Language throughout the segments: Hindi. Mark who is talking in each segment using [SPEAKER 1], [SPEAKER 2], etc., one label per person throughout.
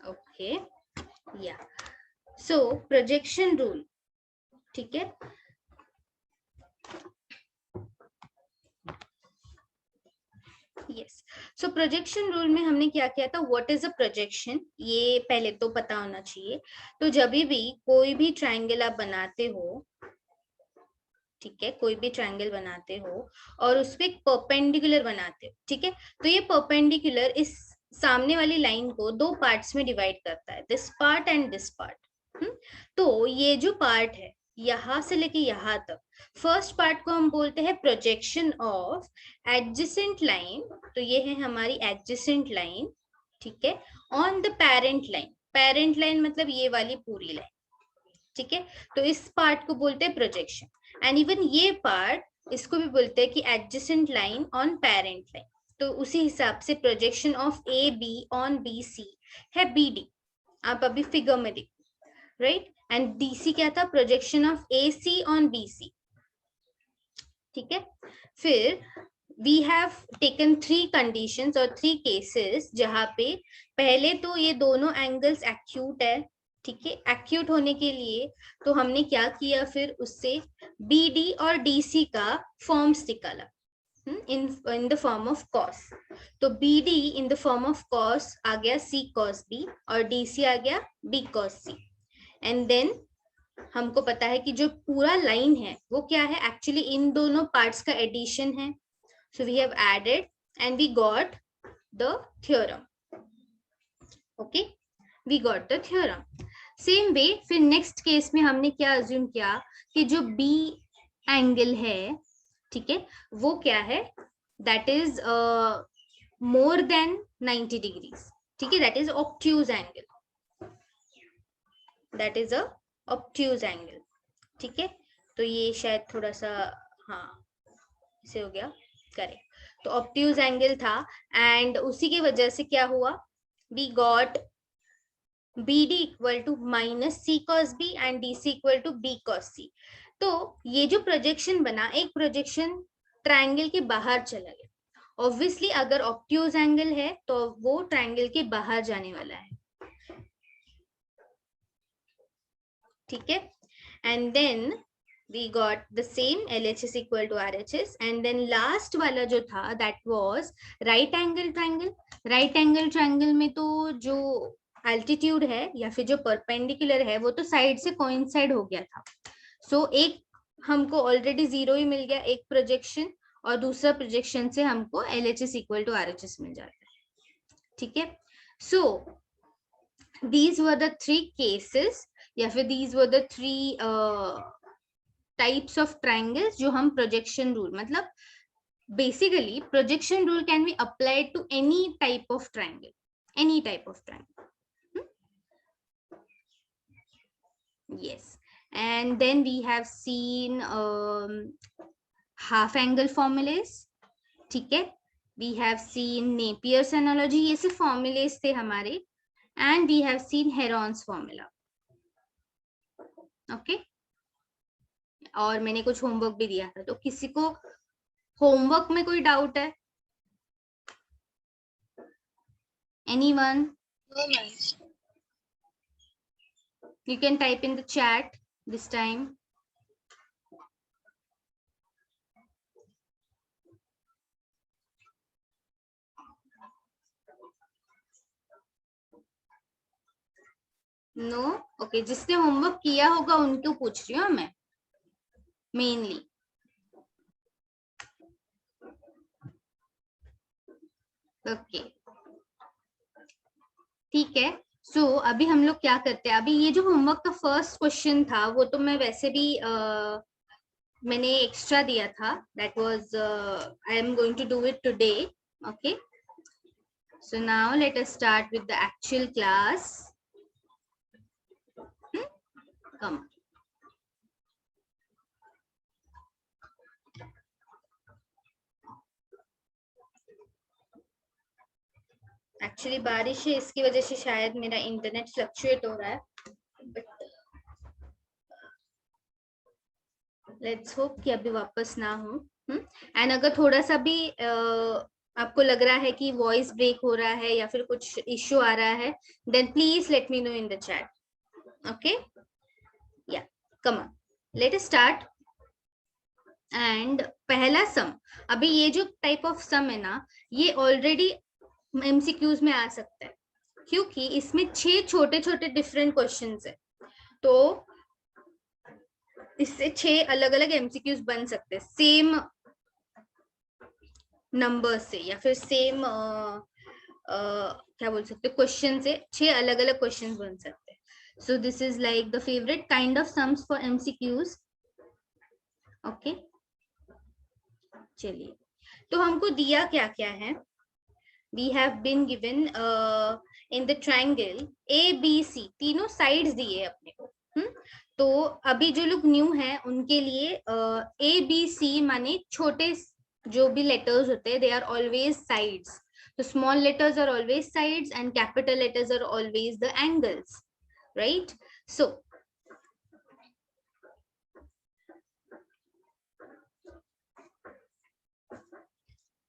[SPEAKER 1] ओके या सो प्रोजेक्शन रूल, ठीक है। यस, सो प्रोजेक्शन रूल में हमने क्या किया था, व्हाट इज अ प्रोजेक्शन, ये पहले तो पता होना चाहिए। तो जब भी कोई भी ट्रायंगल आप बनाते हो, ठीक है, कोई भी ट्रायंगल बनाते हो और उस पे एक परपेंडिकुलर बनाते हो, ठीक है, तो ये परपेंडिकुलर इस सामने वाली लाइन को दो पार्ट्स में डिवाइड करता है, this part and this part. तो ये जो पार्ट है यहां से लेके यहां तक, फर्स्ट पार्ट को हम बोलते हैं प्रोजेक्शन ऑफ एडजेसेंट लाइन, तो ये है हमारी एडजेसेंट लाइन, ठीक है, on the parent line, parent line मतलब ये वाली पूरी लाइन, ठीक है, तो इस पार्ट को बोलते हैं प्रोजेक्शन। एंड इवन ये पार्ट इसको भी बोलते हैं कि adjacent line on parent line, तो उसी हिसाब से projection of A B on B C है बी डी, आप अभी फिगर में देखो, राइट, एंड डी सी क्या था, projection of A C on B C, ठीक है। फिर we have taken three conditions और थ्री केसेस जहां पे पहले तो ये दोनों एंगल्स एक्यूट है, ठीक है, एक्यूट होने के लिए तो हमने क्या किया, फिर उससे बी डी और डी सी का फॉर्म्स निकाला in the form of cos, तो B D in the form of cos आ गया c cos b और डी सी आ गया b cos c, and then हमको पता है कि जो पूरा लाइन है वो क्या है, एक्चुअली इन दोनों पार्ट्स का एडिशन है, so we have added and we got the theorem, okay, we got the theorem. Same way फिर नेक्स्ट केस में हमने क्या अज्यूम किया कि जो बी एंगल है, ठीक है, वो क्या है, that is more than 90 degrees, ठीक है, that is obtuse angle, that is a obtuse angle, ठीक है, तो ये शायद थोड़ा सा, हाँ इसे हो गया करेक्ट, तो ऑब्ट्यूज एंगल था एंड उसी की वजह से क्या हुआ, we got b d equal to minus c cos b and d c equal to b cos c. तो ये जो प्रोजेक्शन बना, एक प्रोजेक्शन ट्रायंगल के बाहर चला गया, ऑब्वियसली अगर ऑब्ट्यूज एंगल है तो वो ट्रायंगल के बाहर जाने वाला है, ठीक है, and then we got the same LHS equal to RHS and then last वाला जो था that was right angle triangle, right angle triangle में तो जो एल्टीट्यूड है या फिर जो परपेंडिकुलर है वो तो साइड से कोइंसाइड हो गया था, सो एक हमको ऑलरेडी जीरो ही मिल गया एक प्रोजेक्शन और दूसरा प्रोजेक्शन से हमको LHS इक्वल टू RHS मिल जाता है, ठीक है। सो these were the three cases या फिर these were the three types of triangles जो हम प्रोजेक्शन रूल, मतलब basically projection rule can be applied to any type of triangle, any type of triangle, yes, and then we have seen half angle formulas, ठीक है, we have seen Napier's analogy, ये सिर्फ formulas थे हमारे, and we have seen Heron's formula, okay, और मैंने कुछ होमवर्क भी दिया था, तो किसी को होमवर्क में कोई डाउट है, anyone?
[SPEAKER 2] No, ma'am.
[SPEAKER 1] You can type in the chat this time. No, okay, जिसने होमवर्क किया होगा उनको पूछ रही हूँ मैं मेनली, ओके, ठीक है। सो अभी हम लोग क्या करते हैं, अभी ये जो होमवर्क का फर्स्ट क्वेश्चन था वो तो मैं वैसे भी मैंने एक्स्ट्रा दिया था, that was I am going to do it today, okay, so now let us start with the actual class, कम, एक्चुअली बारिश है इसकी वजह से शायद मेरा इंटरनेट फ्लक्चुएट हो रहा है, बट लेट्स होप कि अभी वापस ना हो, एंड अगर थोड़ा सा भी आपको लग रहा है कि वॉइस ब्रेक हो रहा है या फिर कुछ इश्यू आ रहा है, then please let me know in the chat. Okay, yeah come on, let us start. And पहला सम, अभी ये जो टाइप ऑफ सम है ना, ये ऑलरेडी एमसीक्यूज में आ सकता है, क्योंकि इसमें 6 छोटे छोटे डिफरेंट क्वेश्चंस है. तो इससे 6 अलग अलग एमसीक्यूज बन सकते हैं सेम नंबर से, या फिर सेम क्या बोल सकते क्वेश्चन से 6 अलग अलग क्वेश्चन बन सकते हैं. So this is like the favourite kind of sums for MCQs. Okay, चलिए, तो हमको दिया क्या क्या है. We have been given in the triangle A B C, तीनों साइड्स दिए अपने को. तो अभी जो लोग न्यू है उनके लिए ए बी सी माने छोटे जो भी लेटर्स होते हैं, दे आर ऑलवेज साइड्स. तो small letters are always sides and capital letters are always the angles, right. So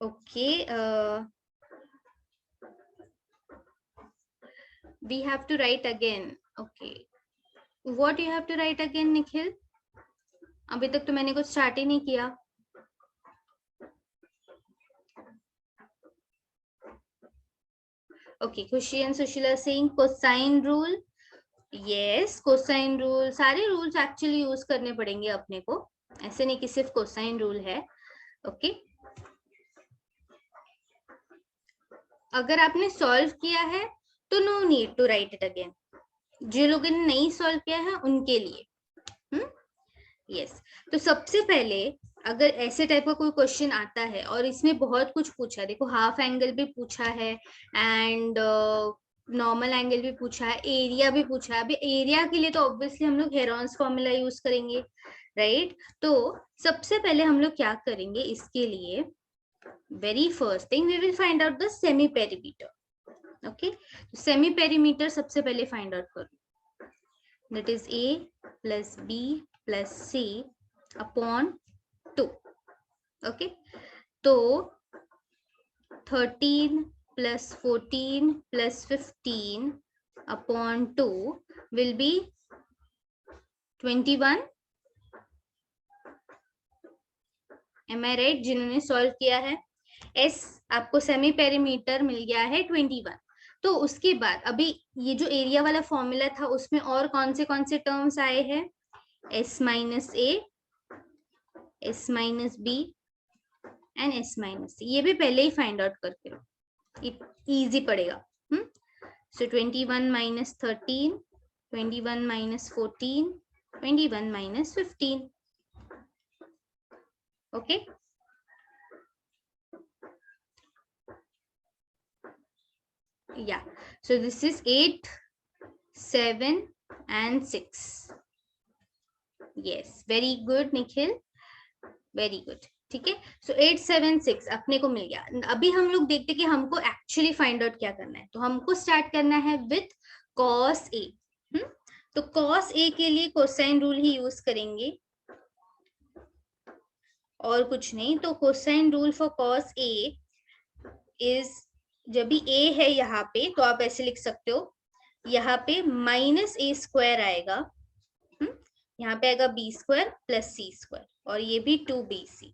[SPEAKER 1] okay, we have to write again. Okay, what you have to write again, Nikhil? अभी तक तो मैंने कुछ स्टार्ट ही नहीं किया. Okay, Khushi and Sushila saying cosine rule. Yes, cosine rule. सारे रूल्स एक्चुअली यूज करने पड़ेंगे अपने को, ऐसे नहीं कि सिर्फ cosine रूल है. ओके, अगर आपने सॉल्व किया है तो no need to write it again. जो लोगों ने नहीं सॉल्व किया है उनके लिए. यस, तो सबसे पहले अगर ऐसे टाइप का कोई क्वेश्चन आता है और इसमें बहुत कुछ पूछा है, देखो हाफ एंगल भी पूछा है एंड नॉर्मल एंगल भी पूछा है, एरिया भी पूछा है. अभी एरिया के लिए तो ऑब्वियसली हम लोग हेरॉन्स फॉर्मूला यूज करेंगे, राइट. तो सबसे पहले हम लोग क्या करेंगे इसके लिए, very first thing we will find out the semi perimeter. Okay, semi perimeter सबसे पहले फाइंड आउट करो. That is a plus b plus c upon 2. okay, तो 13 plus 14 plus 15 upon 2 will be 21. am I right? जिन्होंने सॉल्व किया है, s आपको सेमी पेरीमीटर मिल गया है 21. तो उसके बाद अभी ये जो एरिया वाला फॉर्मूला था उसमें और कौन से टर्म्स आए हैं, s minus a, s minus b and s minus c. ये भी पहले ही फाइंड आउट करके लो, इजी पड़ेगा. सो 21 minus 13, 21 minus 14, 21 minus 15. Okay, yeah, so this is 8, 7 and 6. yes, very good Nikhil, very good. ठीक है, सो 8, 7, 6 अपने को मिल गया. अभी हम लोग देखते कि हमको एक्चुअली फाइंड आउट क्या करना है. तो हमको स्टार्ट करना है विथ cos a. तो cos a के लिए कोसाइन रूल ही यूज करेंगे और कुछ नहीं. तो cosine rule for cos a is, जब भी a है यहाँ पे तो आप ऐसे लिख सकते हो, यहाँ पे माइनस a स्क्वायर आएगा, यहाँ पे आएगा b square plus c square, और ये भी 2bc.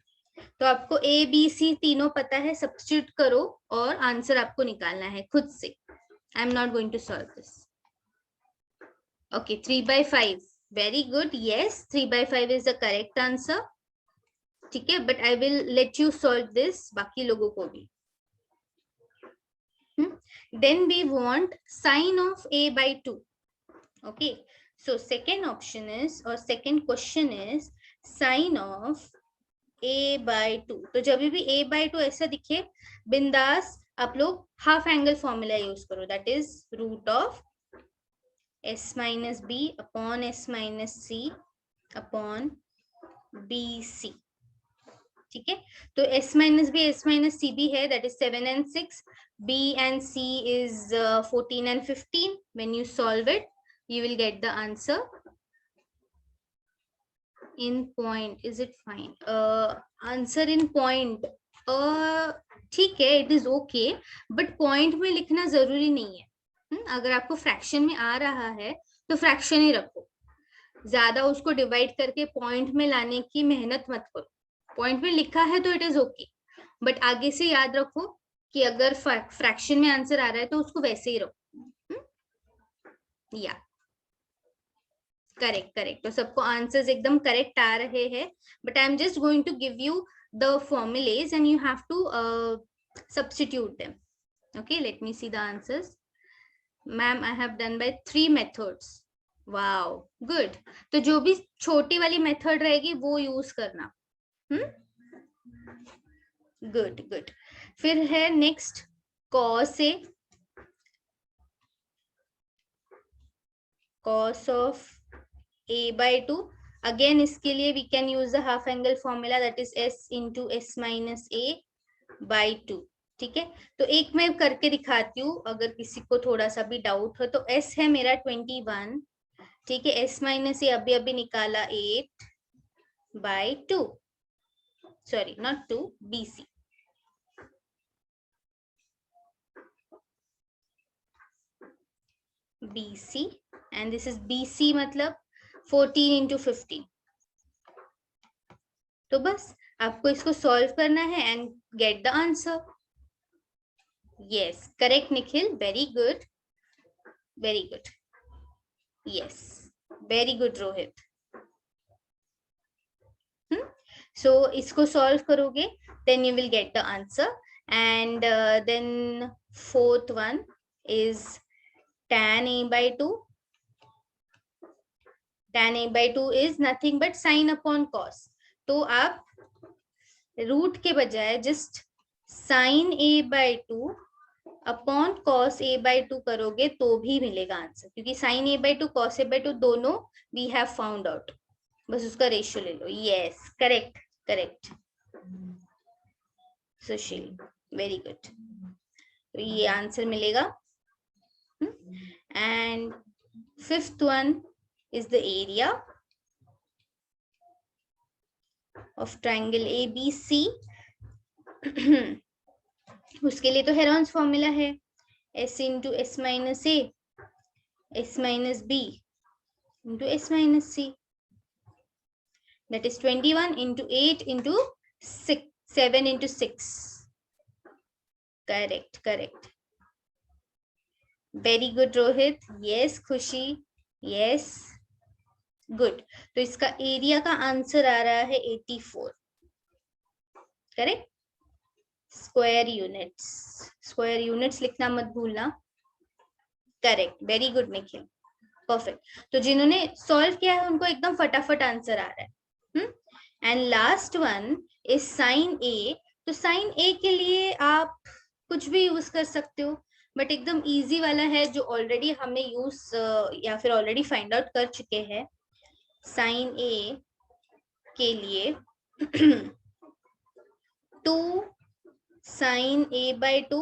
[SPEAKER 1] तो आपको a b c तीनों पता है, सब्स्टिट्यूट करो और आंसर आपको निकालना है खुद से. I am not going to solve this. Okay, 3/5. Very good. Yes, 3/5 is the correct answer. ठीक है, but I will let you solve this बाकी लोगों को भी. Then we want sine of a by 2. Okay, so second option is, or second question is sine of a by 2. तो जब भी a by 2 ऐसा दिखे, बिंदास आप लोग हाफ एंगल फॉर्मूला यूज करो, that is root of s minus b upon s minus c upon bc. ठीक है, तो s minus b s minus c भी है, that is 7 and 6. b and c is 14 and 15. when you solve it you will get the answer in point. is it fine? Answer in point. ठीक है, it is okay, but point में लिखना जरूरी नहीं है। अगर आपको फ्रैक्शन में आ रहा है तो फ्रैक्शन ही रखो, ज्यादा उसको डिवाइड करके पॉइंट में लाने की मेहनत मत करो। पॉइंट में लिखा है तो इट इज ओके, बट आगे से याद रखो कि अगर फ्रैक्शन में आंसर आ रहा है तो उसको वैसे ही रखो। या करेक्ट करेक्ट, तो सबको आंसर्स एकदम करेक्ट आ रहे हैं, but I am just going to give you the formulae and you have to substitute them. Okay, let me see the answers. Ma'am, I have done by 3 methods. Wow, good. तो जो भी छोटी वाली मेथड रहेगी वो यूज करना। Good good. फिर है next cos A, cos of A by 2। Again इसके लिए we can use the half angle formula, that is s into s minus A by 2। ठीक है, तो एक मैं करके दिखाती हूँ अगर किसी को थोड़ा सा भी डाउट हो। तो s है मेरा 21, ठीक है, s माइनस ए अभी अभी निकाला 8 by 2, sorry not 2, bc। bc and this is bc मतलब 14 इंटू 15। तो बस आपको इसको सॉल्व करना है and get the answer. Yes correct Nikhil, very good very good. Yes very good Rohit. So इसको सॉल्व करोगे then you will get the answer. And then fourth one is tan a by 2। tan a by 2 is nothing but sin upon cos। तो आप रूट के बजाय just sin a by 2 upon cos a by 2 करोगे तो भी मिलेगा आंसर, क्योंकि sin a by 2 cos a by 2 दोनों वी हैव फाउंड आउट। बस उसका रेशियो ले लो। Yes correct correct Sushil, very good. तो ये आंसर मिलेगा। And fifth one is the area of triangle ABC। उसके लिए तो हेरोन्स फॉर्मूला है, s into s minus a, s minus b into s minus c, that is 21 into 8 into 6, 7 into 6। correct correct, very good Rohit. yes खुशी, yes गुड। तो इसका एरिया का आंसर आ रहा है 84। Correct, square units, square units लिखना मत भूलना। Correct, very good Nikhil, perfect. तो जिन्होंने सॉल्व किया है उनको एकदम फटाफट आंसर आ रहा है। And last one is sine a. तो साइन ए के लिए आप कुछ भी यूज कर सकते हो, बट एकदम इजी वाला है जो ऑलरेडी हमने यूज या फिर ऑलरेडी फाइंड आउट कर चुके हैं। साइन ए के लिए 2 sine A by 2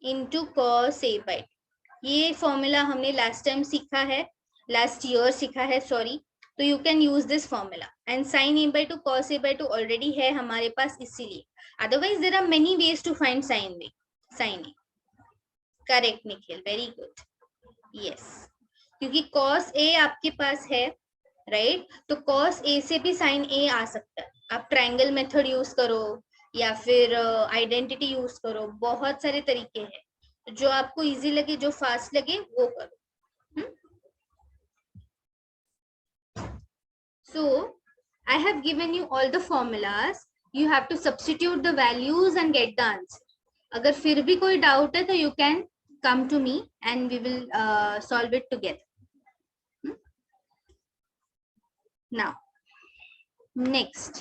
[SPEAKER 1] into cos A by 2। ये फॉर्मूला हमने लास्ट टाइम सीखा है, लास्ट ईयर सीखा है सॉरी। तो you can use this formula and sine A by 2 cos A by 2 already है हमारे पास, इसीलिए। Otherwise there are many ways to find sine A, sine A. Correct Nikhil, very good. Yes, क्योंकि कॉस ए आपके पास है राइट, तो कॉस ए से भी साइन ए आ सकता है। आप ट्रायंगल मेथड यूज करो या फिर आइडेंटिटी यूज करो, बहुत सारे तरीके हैं, जो आपको इजी लगे, जो फास्ट लगे वो करो। So I have given you all the formulas, you have to substitute the values and get the answer. अगर फिर भी कोई डाउट है तो you can come to me and we will solve it together. Now next,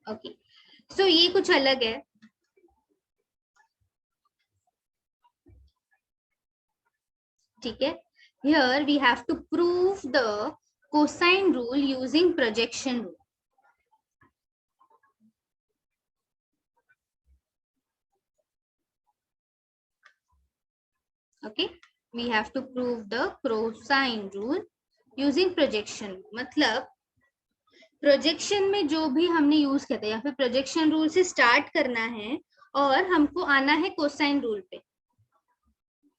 [SPEAKER 1] okay, so ये कुछ अलग है। ठीक है, here we have to prove the cosine rule using projection rule। okay, we have to prove the cosine rule using projection। मतलब प्रोजेक्शन में जो भी हमने यूज किया था या फिर प्रोजेक्शन रूल से स्टार्ट करना है और हमको आना है कोसाइन रूल पे,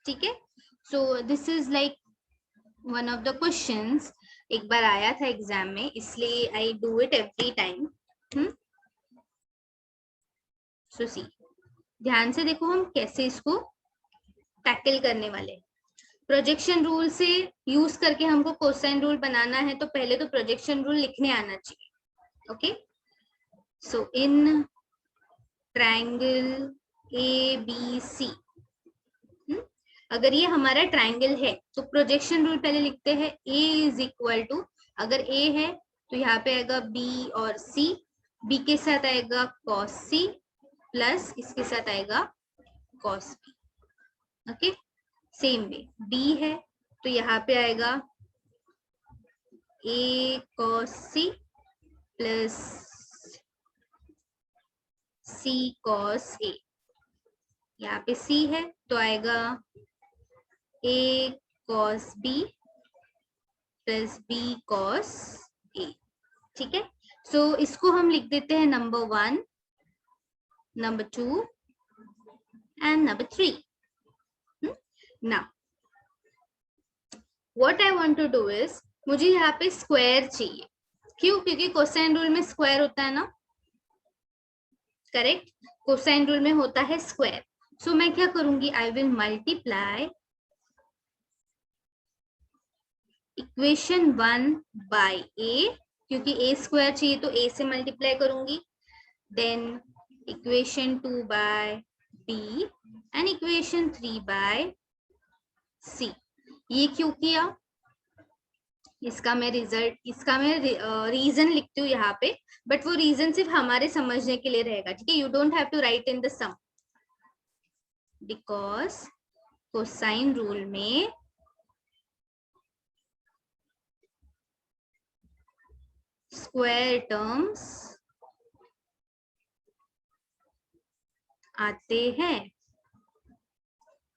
[SPEAKER 1] ठीक है। So this is like one of the questions, एक बार आया था एग्जाम में, इसलिए I do it every time. So see, ध्यान से देखो हम कैसे इसको टैकल करने वाले। प्रोजेक्शन रूल से यूज करके हमको कोसाइन रूल बनाना है, तो पहले तो प्रोजेक्शन रूल लिखने आना चाहिए। Okay, so in triangle A B C, अगर ये हमारा ट्रायंगल है तो प्रोजेक्शन रूल पहले लिखते हैं। ए इज इक्वल टू, अगर ए है तो यहाँ पे आएगा बी और सी, बी के साथ आएगा कॉस सी प्लस इसके साथ आएगा cos b. Okay, same way b है तो यहाँ पे आएगा a cos C plus C cos a, यहाँ पे सी है तो आएगा a cos b plus b cos a, ठीक है। सो इसको हम लिख देते हैं number 1, number 2 and number 3। Now what I want to do is, मुझे यहाँ पे स्क्वायर चाहिए। क्यों? क्योंकि कोसाइन रूल में स्क्वायर होता है ना, करेक्ट, कोसाइन रूल में होता है स्क्वायर। सो मैं क्या करूंगी, I will multiply equation 1 by a, क्योंकि ए स्क्वायर चाहिए तो ए से मल्टीप्लाई करूंगी, then equation 2 by b and equation 3 by c. ये क्यों किया, इसका मैं रीजन लिखती हूँ यहाँ पे, बट वो रीजन सिर्फ हमारे समझने के लिए रहेगा, ठीक है। You don't have to write in the sum, because cosine rule में स्क्वायर टर्म्स आते हैं,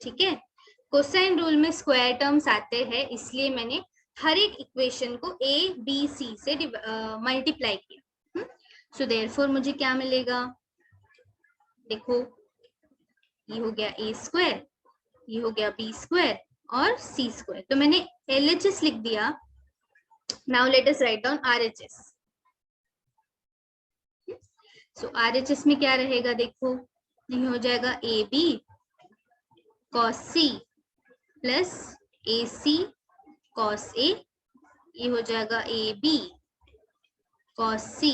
[SPEAKER 1] ठीक है। कोसाइन रूल में स्क्वायर टर्म्स आते हैं, इसलिए मैंने हर एक इक्वेशन को ए बी सी से मल्टीप्लाई किया। सो देयरफॉर मुझे क्या मिलेगा, देखो ये हो गया ए स्क्वायर, ये हो गया बी स्क्वायर और सी स्क्वायर, तो मैंने LHS लिख दिया। Now let us write down RHS। So RHS में क्या रहेगा, देखो ये हो जाएगा a b cos C plus a c cos ए, ये हो जाएगा a b cos C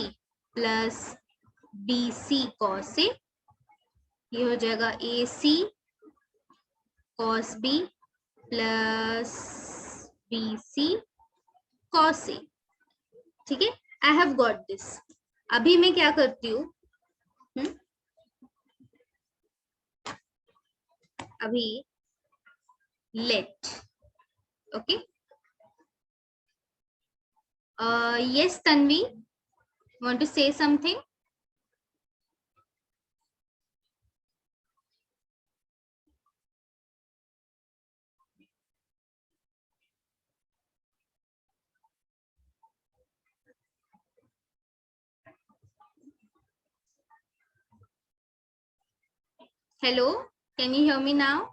[SPEAKER 1] plus b c cos ए, ये हो जाएगा a c cos b plus b c cos a, ठीक है। I have got this. अभी मैं क्या करती हूँ, अभी let, okay, yes Tanvi, want to say something? Hello, can you hear me now?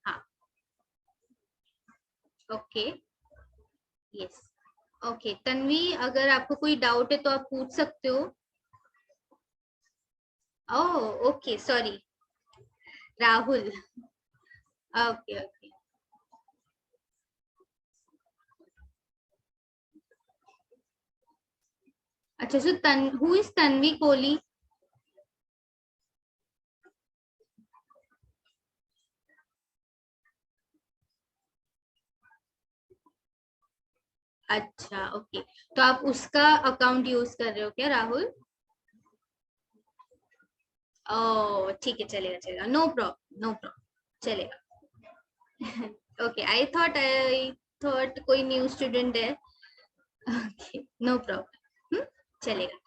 [SPEAKER 1] हाँ, ओके, यस, ओके। तन्वी, अगर आपको कोई डाउट है तो आप पूछ सकते हो। Oh okay, sorry, Rahul, okay okay, अच्छा। So who is Tanvi Kohli? अच्छा ओके, तो आप उसका अकाउंट यूज कर रहे हो क्या राहुल? ओह ठीक है, चलेगा चलेगा, नो प्रॉब्लम नो प्रॉब्लम, चलेगा। ओके, आई थॉट कोई न्यू स्टूडेंट है। ओके, नो प्रॉब्लम, चलेगा,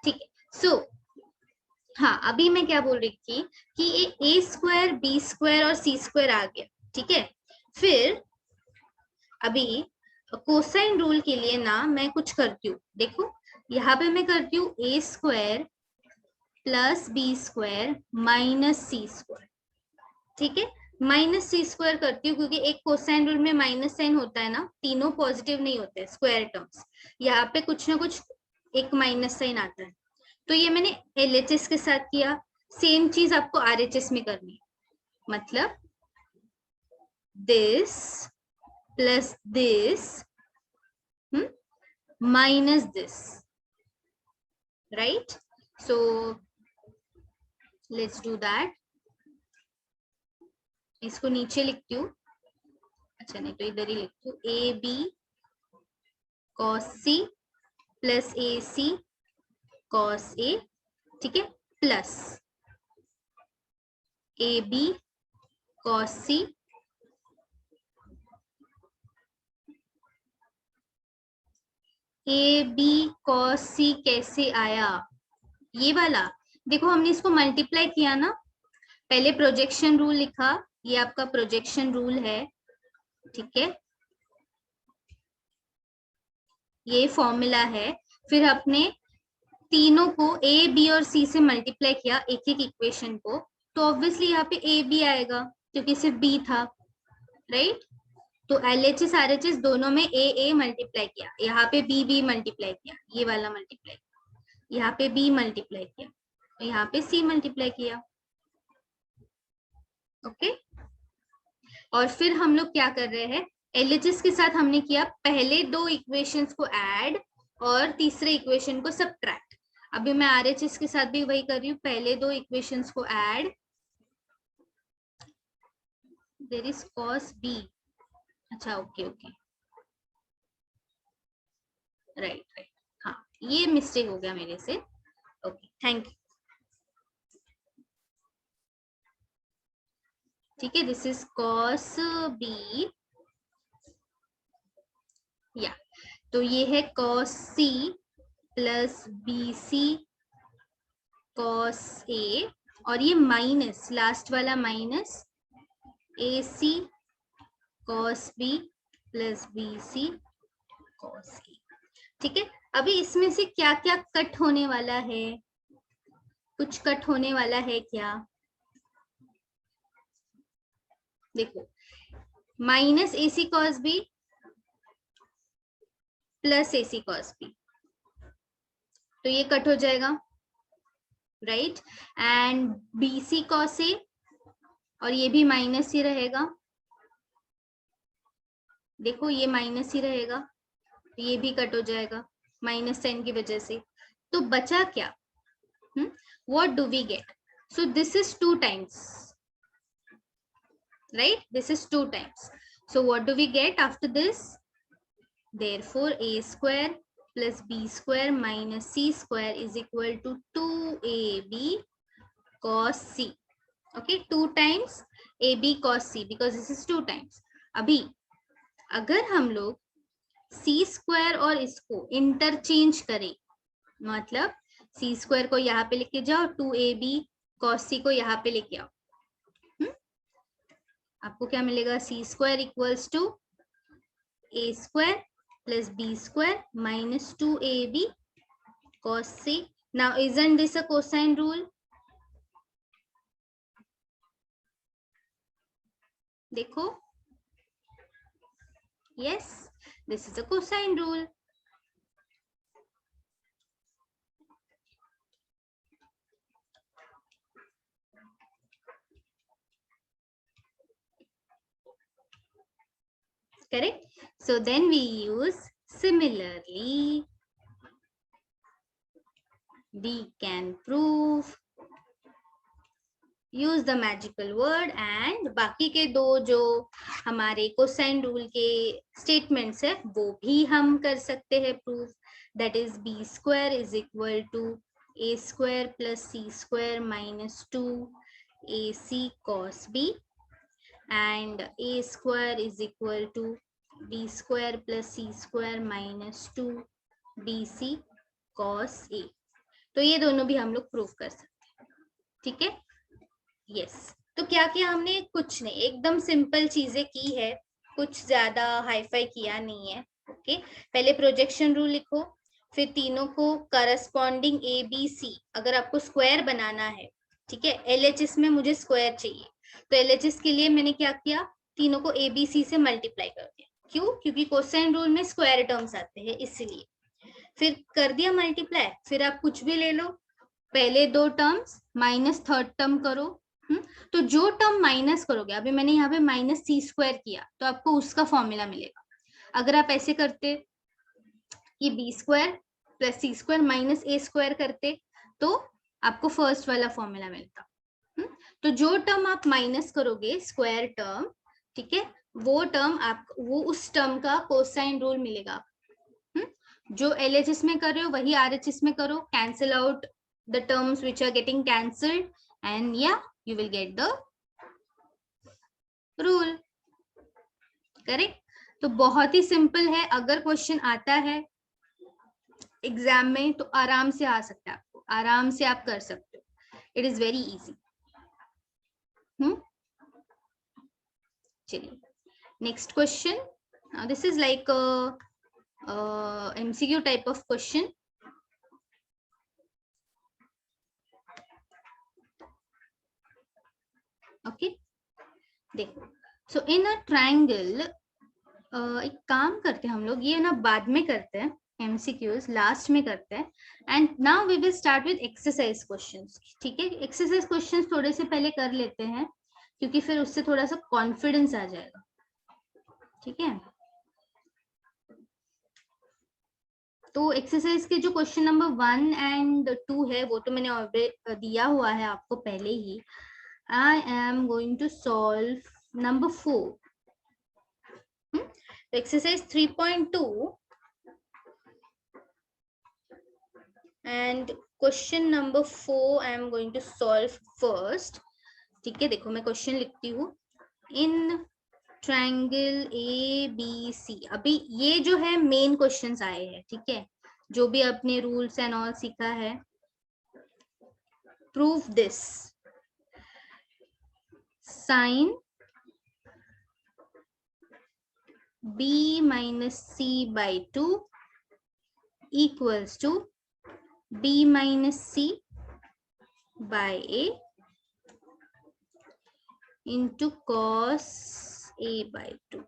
[SPEAKER 1] ठीक है। सो हाँ, अभी मैं क्या बोल रही थी कि ये ए स्क्वायर बी स्क्वायर और सी स्क्वायर आ गया, ठीक है। फिर अभी कोसाइन रूल के लिए ना मैं कुछ करती हूँ, देखो यहाँ पे मैं करती हूँ a square plus B square minus C square, ठीक है। माइनस सी स्क्वायर करती हूँ क्योंकि एक कोसाइन रूल में माइनस साइन होता है ना, तीनों पॉजिटिव नहीं होते स्क्वायर टर्म्स, यहाँ पे कुछ ना कुछ एक माइनस साइन आता है। तो ये मैंने एलएचएस के साथ किया, सेम चीज आपको आरएचएस में करनी है, मतलब this plus this minus this, right? So let's do that. इसको नीचे लिखती हूँ, अच्छा नहीं तो इधर ही लिखती हूँ, a b cos C plus a c cos a, ठीक है, plus a b cos c a b cos c कैसे आया, ये वाला देखो हमने इसको मल्टीप्लाई किया ना, पहले प्रोजेक्शन रूल लिखा, ये आपका प्रोजेक्शन रूल है, ठीक है, ये फॉर्मूला है, फिर अपने तीनों को ए बी और सी से मल्टीप्लाई किया एक एक इक्वेशन को, तो ऑब्वियसली यहाँ पे ए बी आएगा क्योंकि सिर्फ बी था, राइट। तो एलएचएस आरएचएस दोनों में ए मल्टीप्लाई किया, यहाँ पे बी मल्टीप्लाई किया, ये वाला मल्टीप्लाई किया, यहाँ पे बी मल्टीप्लाई किया, तो यहाँ पे सी मल्टीप्लाई किया, ओके। और फिर हम लोग क्या कर रहे हैं, एलएचएस के साथ हमने किया पहले दो इक्वेशंस को ऐड और तीसरे इक्वेशन को सब्ट्रैक्ट, अभी मैं आरएचएस के साथ भी वही कर रही हूँ, पहले दो इक्वेशंस को add, there is cos B, अच्छा ओके ओके, राइट राइट, हाँ ये मिस्टेक हो गया मेरे से, ओके थैंक यू, ठीक है, दिस इज कॉस बी, या तो ये है cos C plus b c cos a, और ये माइनस लास्ट वाला minus a c cos b plus b c cos a, ठीक है। अभी इसमें से क्या क्या कट होने वाला है, कुछ कट होने वाला है क्या, देखो minus a c cos b plus a c cos b, तो ये कट हो जाएगा, right, and b c cos a, और ये भी माइनस ही रहेगा, देखो ये माइनस ही रहेगा, ये भी कट हो जाएगा माइनस साइन की वजह से, तो बचा क्या, what do we get, so this is 2 times, right, this is 2 times, so what do we get after this, therefore a square plus b square minus c square is equal to 2ab cos c, okay, 2 times ab cos c because this is 2 times। अभी अगर हम लोग सी स्क्वायर और इसको इंटरचेंज करें, मतलब सी स्क्वायर को यहाँ पे लेके जाओ, 2ab cos c को यहाँ पे लेके आओ, आपको क्या मिलेगा, c square equals to a square plus B square minus 2ab cos c। Now isn't this a cosine rule, देखो, yes this is a cosine rule, correct, so then we use similarly we can prove, use the magical word, and बाकी के दो जो हमारे कोसाइन रूल के स्टेटमेंट्स है वो भी हम कर सकते हैं proof, that is b square is equal to a square plus C square minus 2 a c cos b, and a square is equal to b square plus C square minus 2 b c cos a, तो ये दोनों भी हम लोग प्रूफ कर सकते हैं, ठीक है, यस। तो क्या किया हमने, कुछ नहीं, एकदम सिंपल चीजें की है, कुछ ज्यादा हाईफाई किया नहीं है, ओके, पहले प्रोजेक्शन रूल लिखो, फिर तीनों को करस्पॉन्डिंग ए बी सी, अगर आपको स्क्वायर बनाना है, ठीक है, एलएचएस में मुझे स्क्वायर चाहिए, तो एलएचएस के लिए मैंने क्या किया, तीनों को ए बी सी से मल्टीप्लाई कर दिया। क्यों? क्योंकि कोसाइन रूल में स्क्वायर टर्म्स आते हैं, इसलिए। फिर कर दिया मल्टीप्लाई, फिर आप कुछ भी ले लो, पहले दो टर्म्स माइनस थर्ड टर्म करो। तो जो टर्म माइनस करोगे, अभी मैंने यहाँ पे माइनस सी स्क्वायर किया, तो आपको उसका फॉर्मूला मिलेगा। अगर आप ऐसे करते कि B square plus C square minus A square करते, तो आपको फर्स्ट वाला फॉर्मूला मिलता। तो जो टर्म आप माइनस करोगे स्क्वायर टर्म, ठीक है, वो टर्म आप वो उस टर्म का कोसाइन रूल मिलेगा। जो एलएचएस में कर रहे हो वही आरएचएस में करो, cancel out the terms which are getting cancelled and yeah you will get the rule. Correct? तो बहुत ही सिंपल है, अगर क्वेश्चन आता है एग्जाम में तो आराम से आ सकता है, आपको आराम से आप कर सकते हो, इट इज वेरी इजी। चलिए next question, this is like MCQ type of question. Okay, देखो, so in a triangle, एक काम करते हैं हम लोग, ये ना बाद में करते हैं, MCQs लास्ट में करते हैं, and now we will start with exercise questions. ठीक है, एक्सरसाइज क्वेश्चंस थोड़े से पहले कर लेते हैं, क्योंकि फिर उससे थोड़ा सा कॉन्फिडेंस आ जाएगा। ठीक है, तो एक्सरसाइज के जो क्वेश्चन नंबर 1 एंड 2 है वो तो मैंने ऑलरेडी दिया हुआ है आपको पहले ही। I am going to solve number 4, exercise 3.2 and question number 4 I am going to solve first. ठीक है, देखो मैं क्वेश्चन लिखती हूँ, इन ट्रायंगल ए बी सी। अभी ये जो है मेन क्वेश्चंस आए हैं, ठीक है, जो भी अपने रूल्स एंड ऑल सीखा है। Prove this, sine b minus c by 2 equals to b minus c by a into cos a by 2।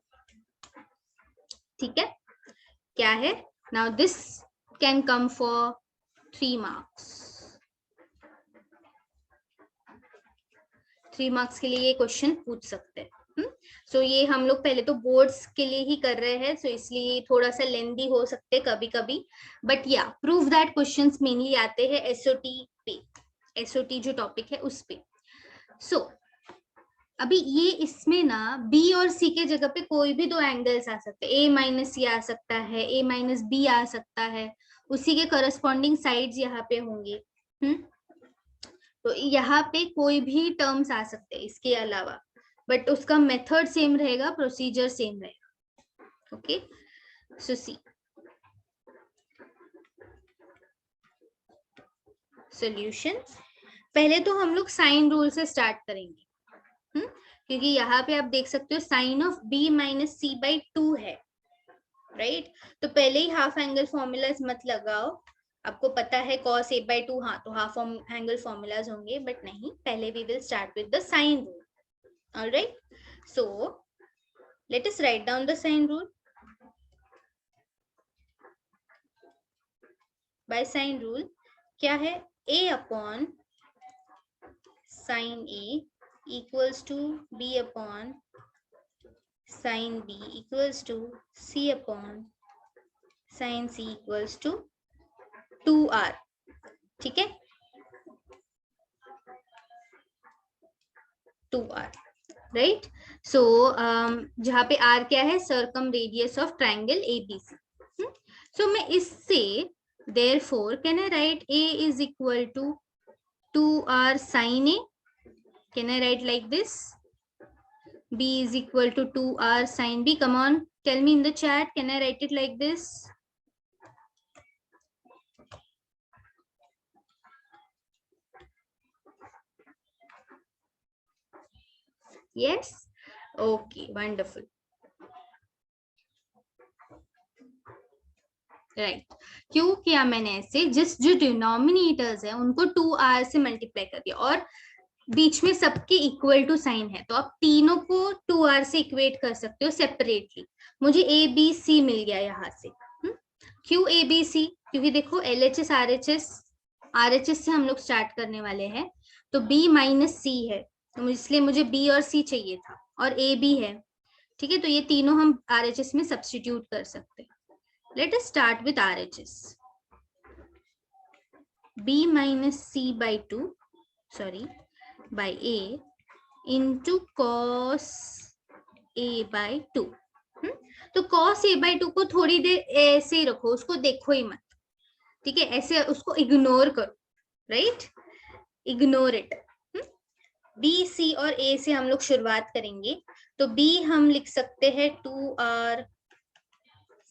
[SPEAKER 1] ठीक है, क्या है? Now this can come for 3 marks. 3 marks के लिए ये क्वेश्चन पूछ सकते हैं। सो ये हम लोग पहले तो बोर्ड्स के लिए ही कर रहे हैं, सो इसलिए थोड़ा सा लेंदी हो सकते हैं कभी कभी, बट या प्रूव दैट क्वेश्चंस मेनली आते हैं एसओटी पे, एसओटी जो टॉपिक है उस पे। सो अभी ये इसमें ना बी और सी के जगह पे कोई भी दो एंगल्स आ सकते हैं, ए माइनस सी आ सकता है, ए माइनस बी आ सकता है, उसी के करस्पॉन्डिंग साइड्स यहाँ पे होंगे। तो यहाँ पे कोई भी टर्म्स आ सकते हैं इसके अलावा, बट उसका मेथड सेम रहेगा, प्रोसीजर सेम रहेगा। ओके, सो सी सॉल्यूशन। पहले तो हम लोग साइन रूल से स्टार्ट करेंगे, क्योंकि यहाँ पे आप देख सकते हो sine of b minus C by 2 है, राइट? तो पहले ही हाफ एंगल फॉर्मूलाज मत लगाओ, आपको पता है cos a by 2, हाँ तो हाफ एंगल फॉर्मूलाज होंगे, बट नहीं, पहले we will start with the sine rule. Alright, so let us write down the sine rule. By sine rule क्या है? a upon sine a equals to b upon sin b equals to c upon sin c equals to 2r। ठीक है, 2r, राइट? सो जहां पे r क्या है? Circum radius of triangle ABC। सो मैं इससे therefore can I write a is equal to 2r sin a? Can I write like this? b is equal to 2r sin b. Come on, tell me in the chat, can I write it like this? Yes, okay, wonderful. Right. क्यों किया मैंने ऐसे, जो डिनोमिनेटर्स है उनको 2r से मल्टीप्लाई कर दिया और बीच में सबके इक्वल टू साइन है, तो आप तीनों को 2r से इक्वेट कर सकते हो सेपरेटली। मुझे ए बी सी मिल गया यहाँ से। क्यों ए बी सी? क्योंकि देखो LHS RHS से हम लोग स्टार्ट करने वाले हैं, तो B माइनस सी है, तो इसलिए मुझे B और C चाहिए था, और A B है। ठीक है, तो ये तीनों हम RHS में सब्स्टिट्यूट कर सकते हैं। Let us start with RHS। B minus C by 2 sorry by A into cos A by 2। तो cos A by 2 को थोड़ी देर ऐसे ही रखो, उसको देखो ही मत, ठीक है, ऐसे उसको इग्नोर करो, right, ignore it. B C और A से हम लोग शुरुआत करेंगे, तो B हम लिख सकते हैं 2r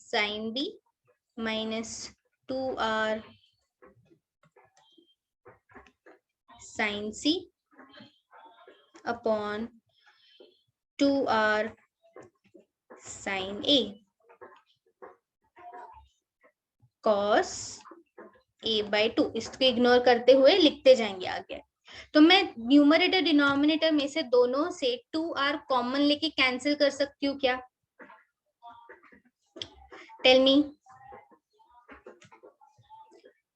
[SPEAKER 1] sin B minus 2r sin C upon 2r sin A cos A by 2। इसको इग्नोर करते हुए लिखते जाएंगे आगे। तो मैं न्यूमरेटर डिनोमिनेटर में से दोनों से 2r कॉमन लेके कैंसिल कर सकती हूँ क्या? Tell me.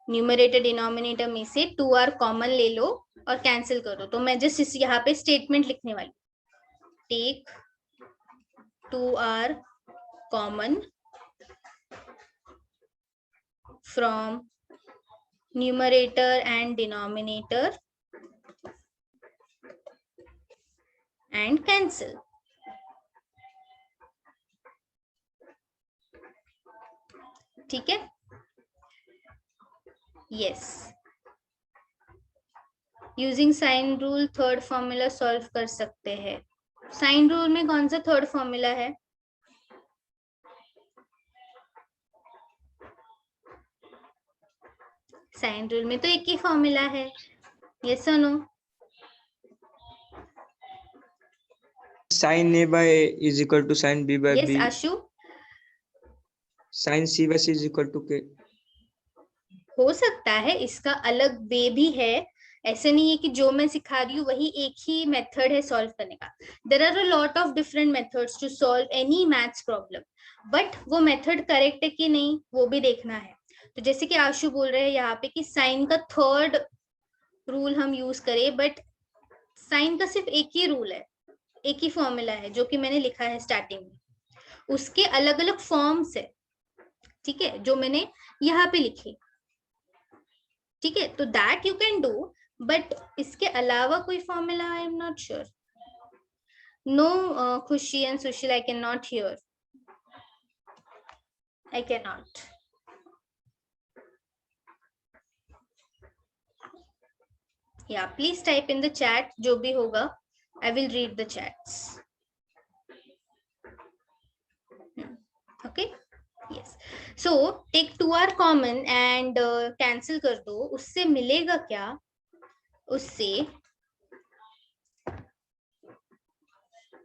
[SPEAKER 1] न्यूमरेटर डिनोमिनेटर में से 2r कॉमन ले लो और कैंसिल करो। तो मैं जस्ट यहाँ पे स्टेटमेंट लिखने वाली, take 2r common from numerator and denominator and cancel. ठीक है, yes. Using sine rule third formula solve कर सकते हैं। साइन रूल में कौन सा थर्ड फॉर्मूला है? साइन रूल में तो एक ही फॉर्मूला है, यस और no?
[SPEAKER 2] sin A by A is equal to sin B by
[SPEAKER 1] yes,
[SPEAKER 2] B.
[SPEAKER 1] Ashu.
[SPEAKER 2] sin C by C is equal to K.
[SPEAKER 1] हो सकता है इसका अलग वे भी है, ऐसे नहीं है कि जो मैं सिखा रही हूँ वही एक ही मेथड है सॉल्व करने का। There are a lot of different methods to solve any maths problem, but वो मेथड करेक्ट है कि नहीं वो भी देखना है। तो जैसे कि आशु बोल रहे हैं यहाँ पे कि साइन का थर्ड रूल हम यूज करें, बट साइन का सिर्फ एक ही रूल है, एक ही फॉर्मूला है जो कि मैंने लिखा है स्टार्टिंग में, उसके अलग अलग फॉर्म्स है, ठीक है, जो मैंने यहाँ पे लिखे। ठीक है, तो that you can do, but इसके अलावा कोई formula I am not sure. No Khushi and Sushil, I can not hear, I can not. Yeah please type in the chat, जो भी होगा I will read the chats. Okay, yes. So take 2r common and cancel कर दो। उससे मिलेगा क्या? उससे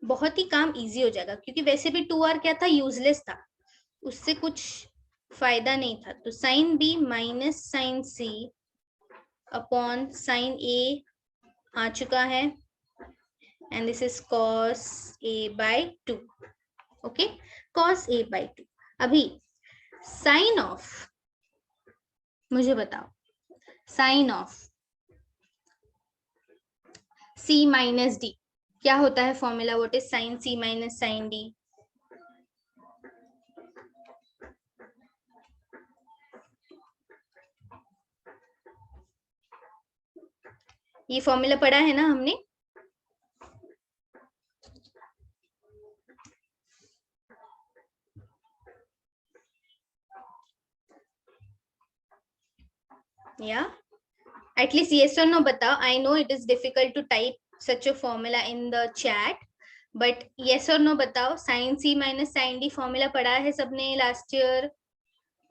[SPEAKER 1] बहुत ही काम इजी हो जाएगा, क्योंकि वैसे भी 2r क्या था, यूजलेस था, उससे कुछ फायदा नहीं था। तो sine B minus sine C upon sine A आ चुका है, and this is cos A by 2। Okay, cos A by 2। अभी साइन ऑफ, मुझे बताओ, sine of C minus D क्या होता है formula? What is sine C minus sine D? ये फॉर्मूला पढ़ा है ना हमने? या एटलीस्ट yes or no बताओ। I know it is difficult to type such a formula in the chat, but yes or no बताओ। sin c minus sin d formula पढ़ा है सबने लास्ट ईयर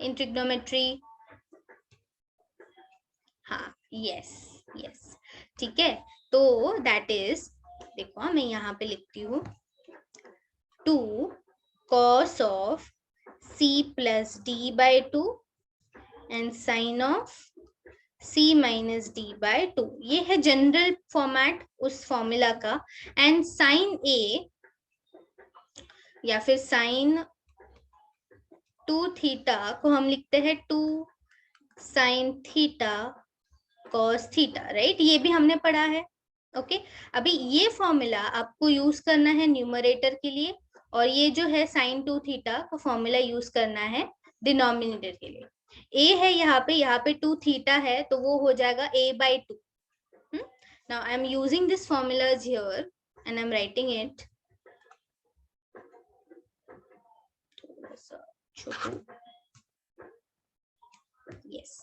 [SPEAKER 1] इन ट्रिग्नोमेट्री? हाँ, यस यस, ठीक है। तो दैट इज, देखो मैं यहाँ पे लिखती हूँ 2 cos of c plus d by 2 and sine of c minus D by 2। ये है जनरल फॉर्मेट उस फॉर्मूला का। एंड साइन ए या फिर साइन 2 थीटा को हम लिखते हैं 2 sine theta cos theta, right. ये भी हमने पढ़ा है। ओके, अभी ये फॉर्मूला आपको यूज करना है न्यूमरेटर के लिए, और ये जो है साइन 2 थीटा का फॉर्मूला यूज करना है डिनोमिनेटर के लिए। ए है यहाँ पे 2 थीटा है, तो वो हो जाएगा a by 2। Now I am using this formulae here and I am writing it. Yes,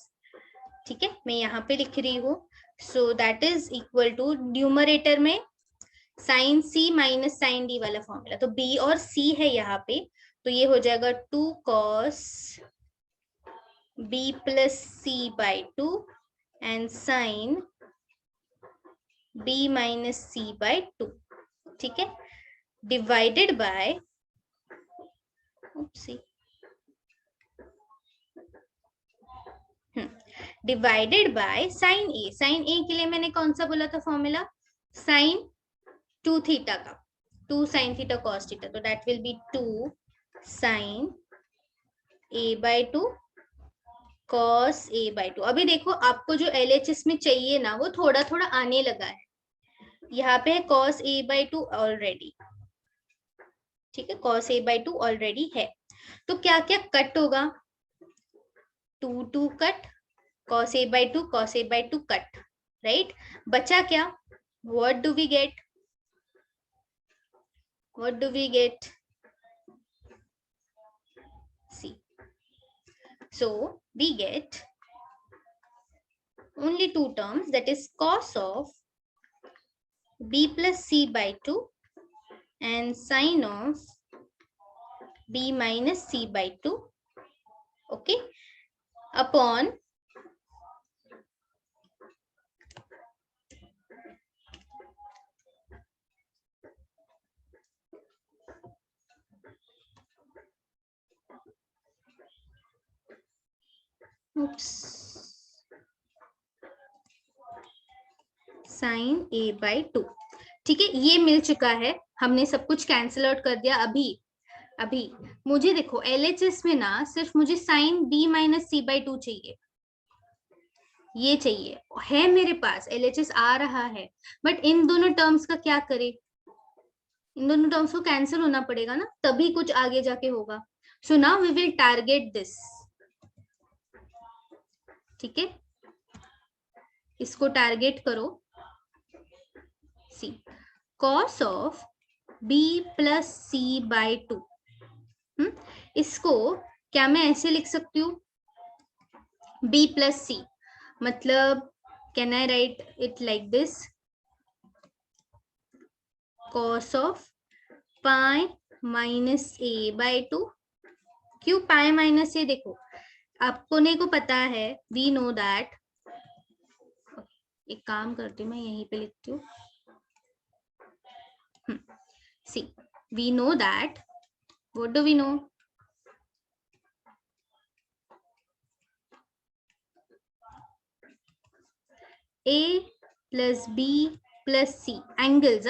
[SPEAKER 1] ठीक है, मैं यहाँ पे लिख रही हूँ। So that is equal to numerator में sine C minus sine D वाला फॉर्मूला, तो बी और सी है यहाँ पे, तो ये हो जाएगा 2 cos b plus C by 2 and sine b minus C by 2, ठीक है, divided by divided by sine A. Sine A के लिए मैंने कौन सा बोला था फॉर्मूला, साइन 2 थीटा का, 2 साइन थीटा कॉस थीटा, तो that will be 2 sine a by 2 cos a by 2। अभी देखो आपको जो LHS में चाहिए ना, वो थोड़ा थोड़ा आने लगा है। यहाँ पे है कॉस a बाय 2 ऑलरेडी, ठीक है, कॉस a बाय 2 ऑलरेडी है। तो क्या क्या कट होगा, 2 cut, cos a by 2 cos a by 2 cut, right. बचा क्या, what do we get, see, so we get only 2 terms, that is cos of b plus c by 2 and sin of b minus c by 2, okay, upon sine a by 2, ठीक है। ये मिल चुका है, हमने सब कुछ कैंसिल आउट कर दिया। अभी मुझे देखो LHS में ना सिर्फ मुझे sine b minus C by 2 चाहिए, ये चाहिए है मेरे पास, LHS आ रहा है, बट इन दोनों टर्म्स का क्या करें, इन दोनों टर्म्स को कैंसिल होना पड़ेगा ना, तभी कुछ आगे जाके होगा। So now we will target this, ठीक है, इसको टारगेट करो। See cos of b plus C by 2, इसको क्या मैं ऐसे लिख सकती हूँ, b प्लस सी, मतलब can I right it like this, cos of pi minus A by 2। क्यों पाई माइनस ए, देखो आपको ने को पता है, वी नो दैट, एक काम करती हूँ मैं यहीं पे लिखती हूँ, see we know that, what do we know, a plus b plus c, angles,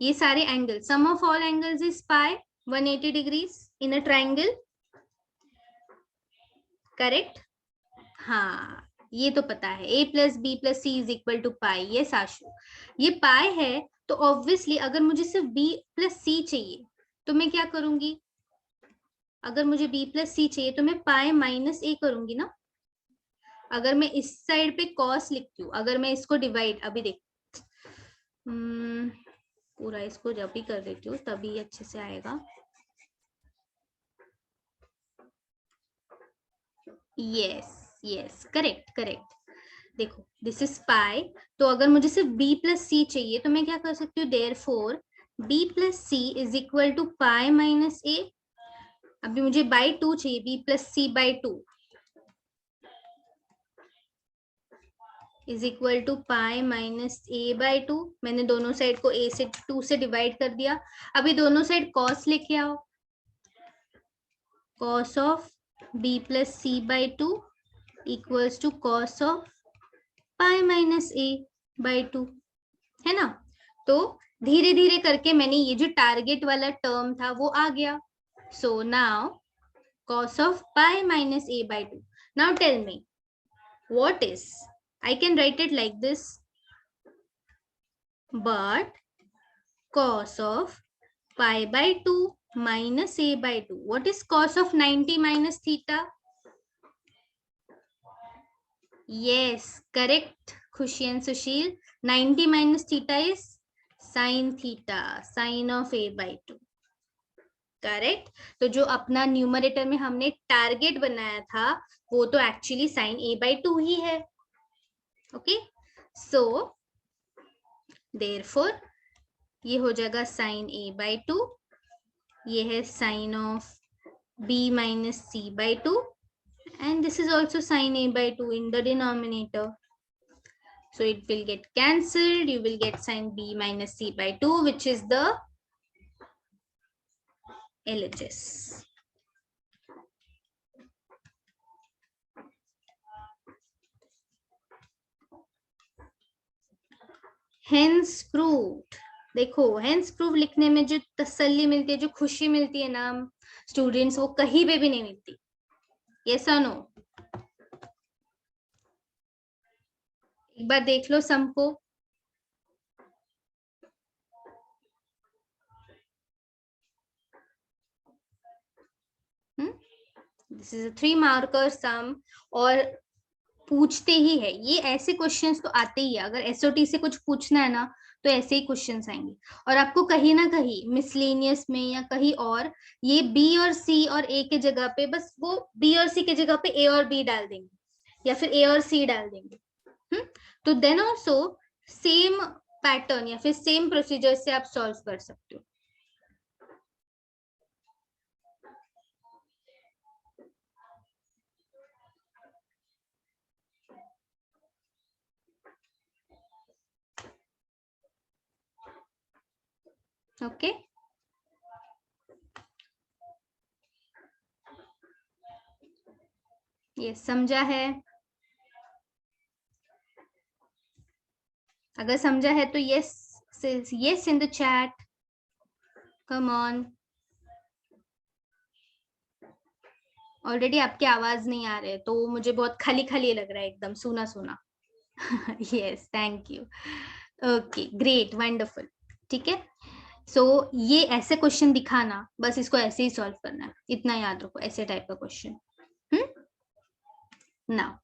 [SPEAKER 1] ये सारे angle, sum of all angles is pi 180 degrees in a triangle, correct. हाँ, ये तो पता है, a plus B plus C is equal to pi, ये साशु, ये पाई है, तो ऑब्वियसली अगर मुझे सिर्फ b प्लस सी चाहिए तो मैं क्या करूंगी, अगर मुझे b प्लस सी चाहिए तो मैं पाई माइनस a करूंगी ना। अगर मैं इस साइड पे कॉस लिखती हूँ, अगर मैं इसको डिवाइड, अभी देख पूरा इसको जब भी कर देती हूँ तभी अच्छे से आएगा। यस करेक्ट, देखो दिस इज पाई, तो अगर मुझे सिर्फ b प्लस सी चाहिए तो मैं क्या कर सकती हूँ, therefore b plus C is equal to pi minus A. अभी मुझे बाई 2 चाहिए, b plus C by 2 is equal to pi minus A by 2। मैंने दोनों साइड को a से 2 से डिवाइड कर दिया। अभी दोनों साइड कॉस लेके आओ, cos of b plus C by 2 equals to cos of pi minus A by 2, है ना। तो धीरे धीरे करके मैंने ये जो टारगेट वाला टर्म था वो आ गया. So now cos of pi minus a by 2. Now tell me what is, I can write it like this, but cos of pi by 2 minus a by 2. What is cos of 90 minus theta? Yes, correct, Khushi and Sushil. 90 minus theta is sin theta, sin of a by 2. Correct. तो जो अपना न्यूमरेटर में हमने टारगेट बनाया था वो तो एक्चुअली साइन ए बाई 2 ही है. ओके, सो देयरफॉर ये हो जाएगा साइन ए बाई 2, ये है sine of b minus C by 2 and this is also sin a by 2 in the denominator. So it will get cancelled. You will get sin b minus c by 2, which is the LHS. Hence proved. देखो hence proof लिखने में जो तसल्ली मिलती है, जो खुशी मिलती है ना स्टूडेंट्स, वो कहीं पे भी नहीं मिलती. Yes or no? एक बार देख लो सम को. दिस इज 3 मार्कर सम. और पूछते ही है ये, ऐसे क्वेश्चंस तो आते ही है. अगर एसओटी से कुछ पूछना है ना तो ऐसे ही क्वेश्चंस आएंगे. और आपको कहीं ना कहीं मिसलेनियस में या कहीं और ये बी और सी और ए के जगह पे बस वो बी और सी के जगह पे ए और बी डाल देंगे या फिर ए और सी डाल देंगे. तो देन ऑल्सो सेम पैटर्न या फिर सेम प्रोसीजर से आप सॉल्व कर सकते हो. ओके, ये समझा है? अगर समझा है तो yes yes in the chat. Come on. Already आपकी आवाज नहीं आ रही है तो मुझे बहुत खाली खाली लग रहा है, एकदम सूना सूना. Yes, thank you. Okay, great, wonderful. ठीक है, सो ये ऐसे क्वेश्चन दिखाना, बस इसको ऐसे ही सॉल्व करना है, इतना याद रखो, ऐसे टाइप का question. Now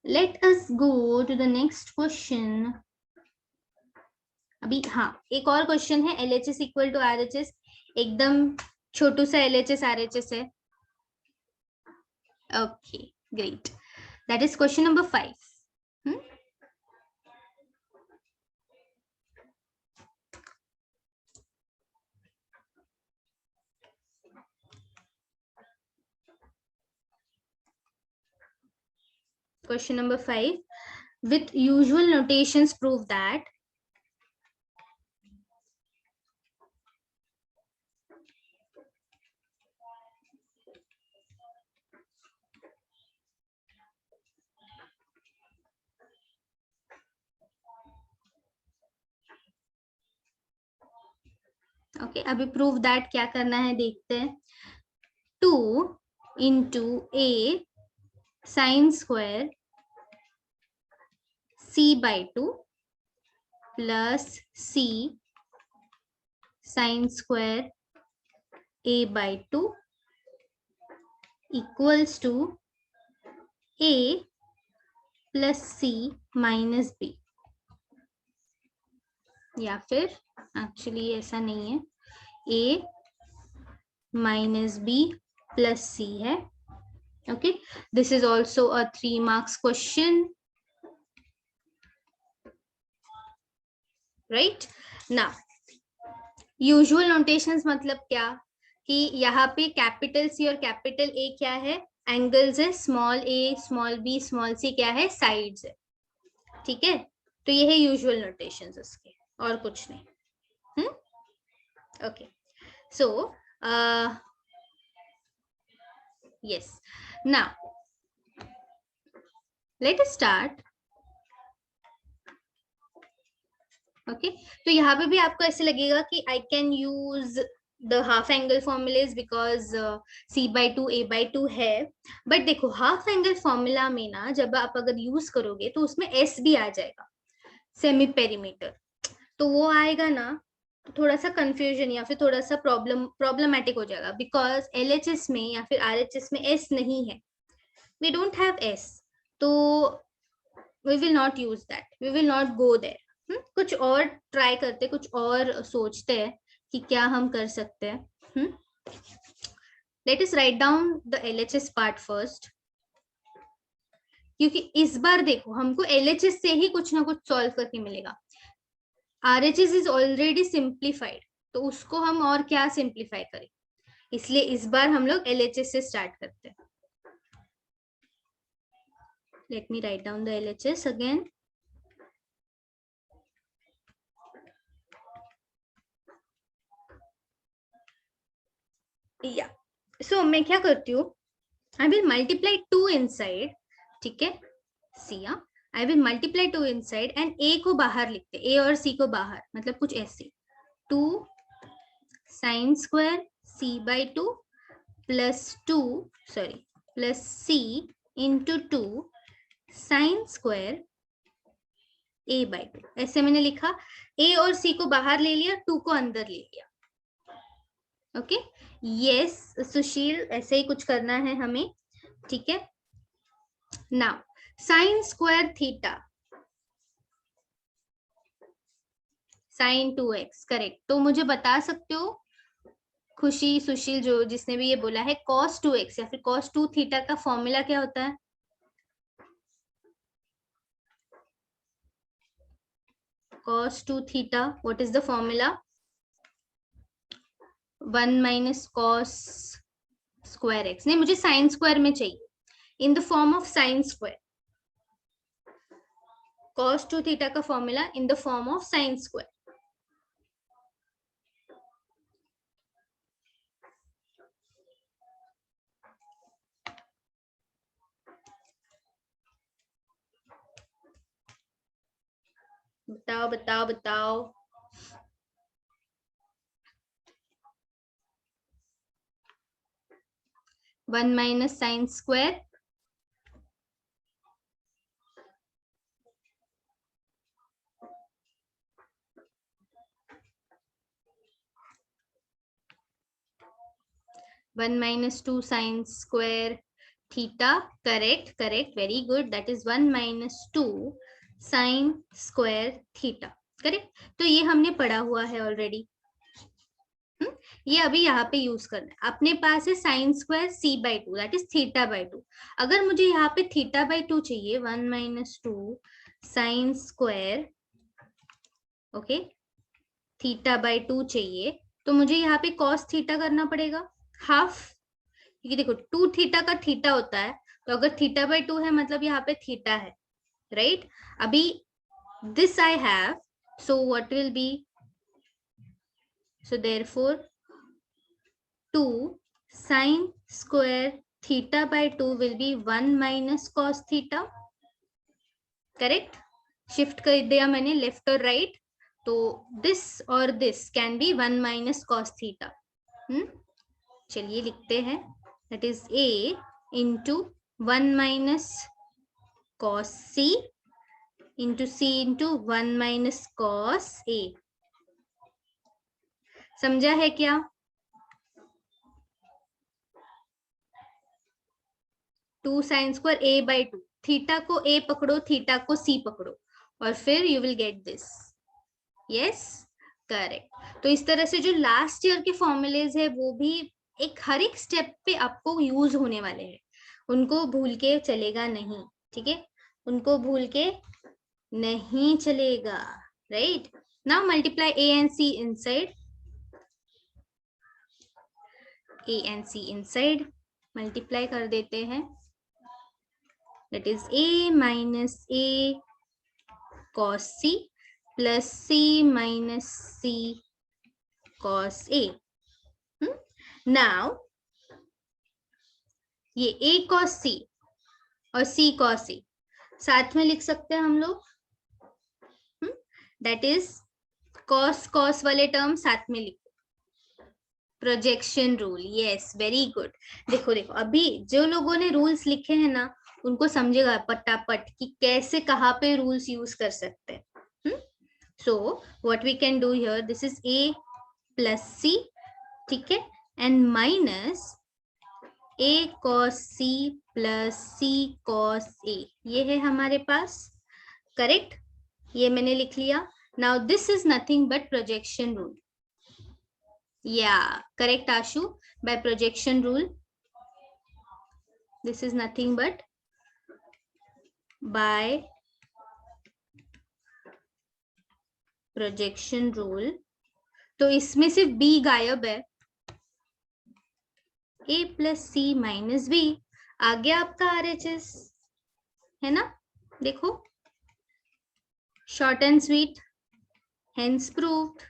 [SPEAKER 1] let us go to the next question. अभी हाँ, एक और क्वेश्चन है. LHS equal to RHS. एकदम छोटू सा LHS RHS है. Okay, great. That is question number 5. Question number 5. With usual notations prove that okay, अभी प्रूव दैट क्या करना है देखते हैं. 2 into a sin square c by 2 plus c sin square a by 2 equals to a plus c minus b. या फिर एक्चुअली ऐसा नहीं है, a minus b plus c है. Okay, this is also a 3 marks question. Right now, usual notations मतलब क्या कि यहाँ पे कैपिटल C और कैपिटल A क्या है, एंगल्स है. Small a small b small c क्या है, साइड्स है. ठीक है, तो ये है यूजुअल नोटेशंस उसके, और कुछ नहीं. ओके, सो yes, now late us start. Okay, तो यहाँ पे भी आपको ऐसे लगेगा कि I can use the half angle formulas because c/2 a/2 है। बट देखो हाफ एंगल फॉर्मूला में ना जब आप अगर यूज करोगे तो उसमें s भी आ जाएगा, सेमी पेरीमीटर, तो वो आएगा ना तो थोड़ा सा कंफ्यूजन या फिर थोड़ा सा प्रॉब्लमेटिक हो जाएगा बिकॉज LHS में या फिर RHS में s नहीं है, वी डोंट हैव s, तो we will not use that, we will not go there. कुछ और ट्राई करते, कुछ और सोचते हैं कि क्या हम कर सकते हैं। Let us write down the LHS part first, क्योंकि इस बार देखो हमको LHS से ही कुछ ना कुछ सॉल्व करके मिलेगा। RHS इज ऑलरेडी सिंप्लीफाइड, तो उसको हम और क्या सिंप्लीफाई करें, इसलिए इस बार हम लोग LHS से स्टार्ट करते हैं। Let me right down the LHS again. या सो मैं क्या करती हूँ, आई विल मल्टीप्लाई 2 इनसाइड, ठीक है, see, I will multiply 2 inside and A को बाहर लिखते, ए और सी को बाहर, मतलब कुछ ऐसे 2 sin square c/2 plus c into 2 sin square a/2, ऐसे मैंने लिखा। a और c को बाहर ले लिया, 2 को अंदर ले लिया। ओके, यस सुशील, ऐसे ही कुछ करना है हमें, ठीक है। Now sine square theta sin 2x, correct. तो मुझे बता सकते हो खुशी, सुशील, जो जिसने भी ये बोला है cos 2x या फिर cos 2 थीटा का फॉर्मूला क्या होता है? cos 2 theta, what is the formula? 1 minus cos square x, नहीं मुझे साइन स्क्वायर में चाहिए, in the form of sine square. cos 2 theta का formula in the form of sine square. बताओ बताओ बताओ। 1 minus sine square, one minus 2 sine square theta, correct correct, very good, that is 1 minus 2 sine square theta, correct. तो ये हमने पढ़ा हुआ है ऑलरेडी, ये अभी यहाँ पे यूज करना है। अपने पास है sine square c/2, that is थीटा/2। अगर मुझे यहाँ पे थीटा/2 चाहिए, 1 माइनस 2 साइन स्क्वायर, ओके, थीटा/2 चाहिए, तो मुझे यहाँ पे कॉस थीटा करना पड़ेगा हाफ, क्योंकि देखो 2 थीटा का थीटा होता है, तो अगर थीटा/2 है मतलब यहाँ पे थीटा है, राइट। अभी this I have, so what will be, so therefore 2 sin square theta/2 will be 1 minus cos theta, correct. Shift कर दिया मैंने लेफ्ट और राइट, तो दिस और this can be 1 minus cos theta। चलिए लिखते हैं, that is a into 1 minus cos c into c into 1 minus cos a। समझा है क्या? Two sine square a/2, theta को a पकड़ो, थीटा को c पकड़ो, और फिर you will get this. Yes, correct. तो इस तरह से जो लास्ट ईयर के फॉर्मूलेज है वो भी एक हर एक स्टेप पे आपको यूज होने वाले हैं, उनको भूल के चलेगा नहीं, ठीक है, उनको भूल के नहीं चलेगा, right. Now multiply a and c inside, a and c inside multiply कर देते हैं, that is a minus a cos c plus c minus c cos a। now ये a cos c और c cos a, साथ में लिख सकते हैं हम लोग, दैट इज कॉस, कॉस वाले टर्म साथ में लिखो, projection rule, yes very good. देखो देखो अभी जो लोगों ने रूल्स लिखे हैं ना उनको समझेगा पटापट कि कैसे कहाँ पे रूल्स यूज कर सकते हैं। So what we can do here, this is A plus C, ठीक है, and minus A cos C plus C cos ए, ये है हमारे पास, करेक्ट, ये मैंने लिख लिया। Now this is nothing but projection rule, या correct Ashu, by projection rule this is nothing but by projection rule. तो इसमें सिर्फ बी गायब है, A plus C minus B, आ गया आपका आरएचएस, है ना, देखो short and sweet, hence proved,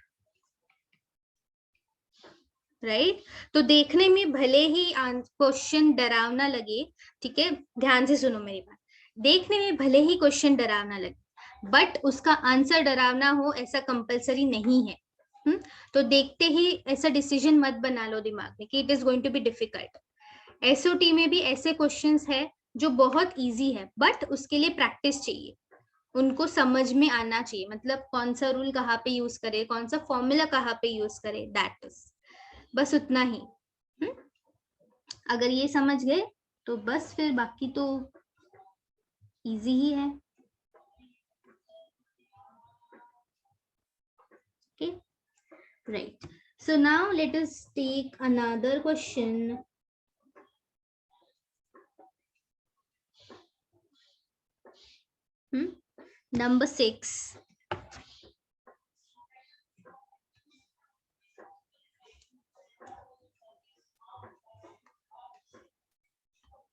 [SPEAKER 1] right. तो देखने में भले ही क्वेश्चन डरावना लगे, ठीक है, ध्यान से सुनो मेरी बात, देखने में भले ही क्वेश्चन डरावना लगे बट उसका आंसर डरावना हो ऐसा कंपलसरी नहीं है। तो देखते ही ऐसा डिसीजन मत बना लो दिमाग में कि it is going to be difficult. SOT में भी ऐसे क्वेश्चंस है जो बहुत इजी है बट उसके लिए प्रैक्टिस चाहिए, उनको समझ में आना चाहिए, मतलब कौन सा रूल कहाँ पे यूज करे, कौन सा फॉर्मूला कहाँ पे यूज करे, दैट इज बस उतना ही। अगर ये समझ गए तो बस फिर बाकी तो इजी ही है। Okay, right, so now let us take another question. Number 6.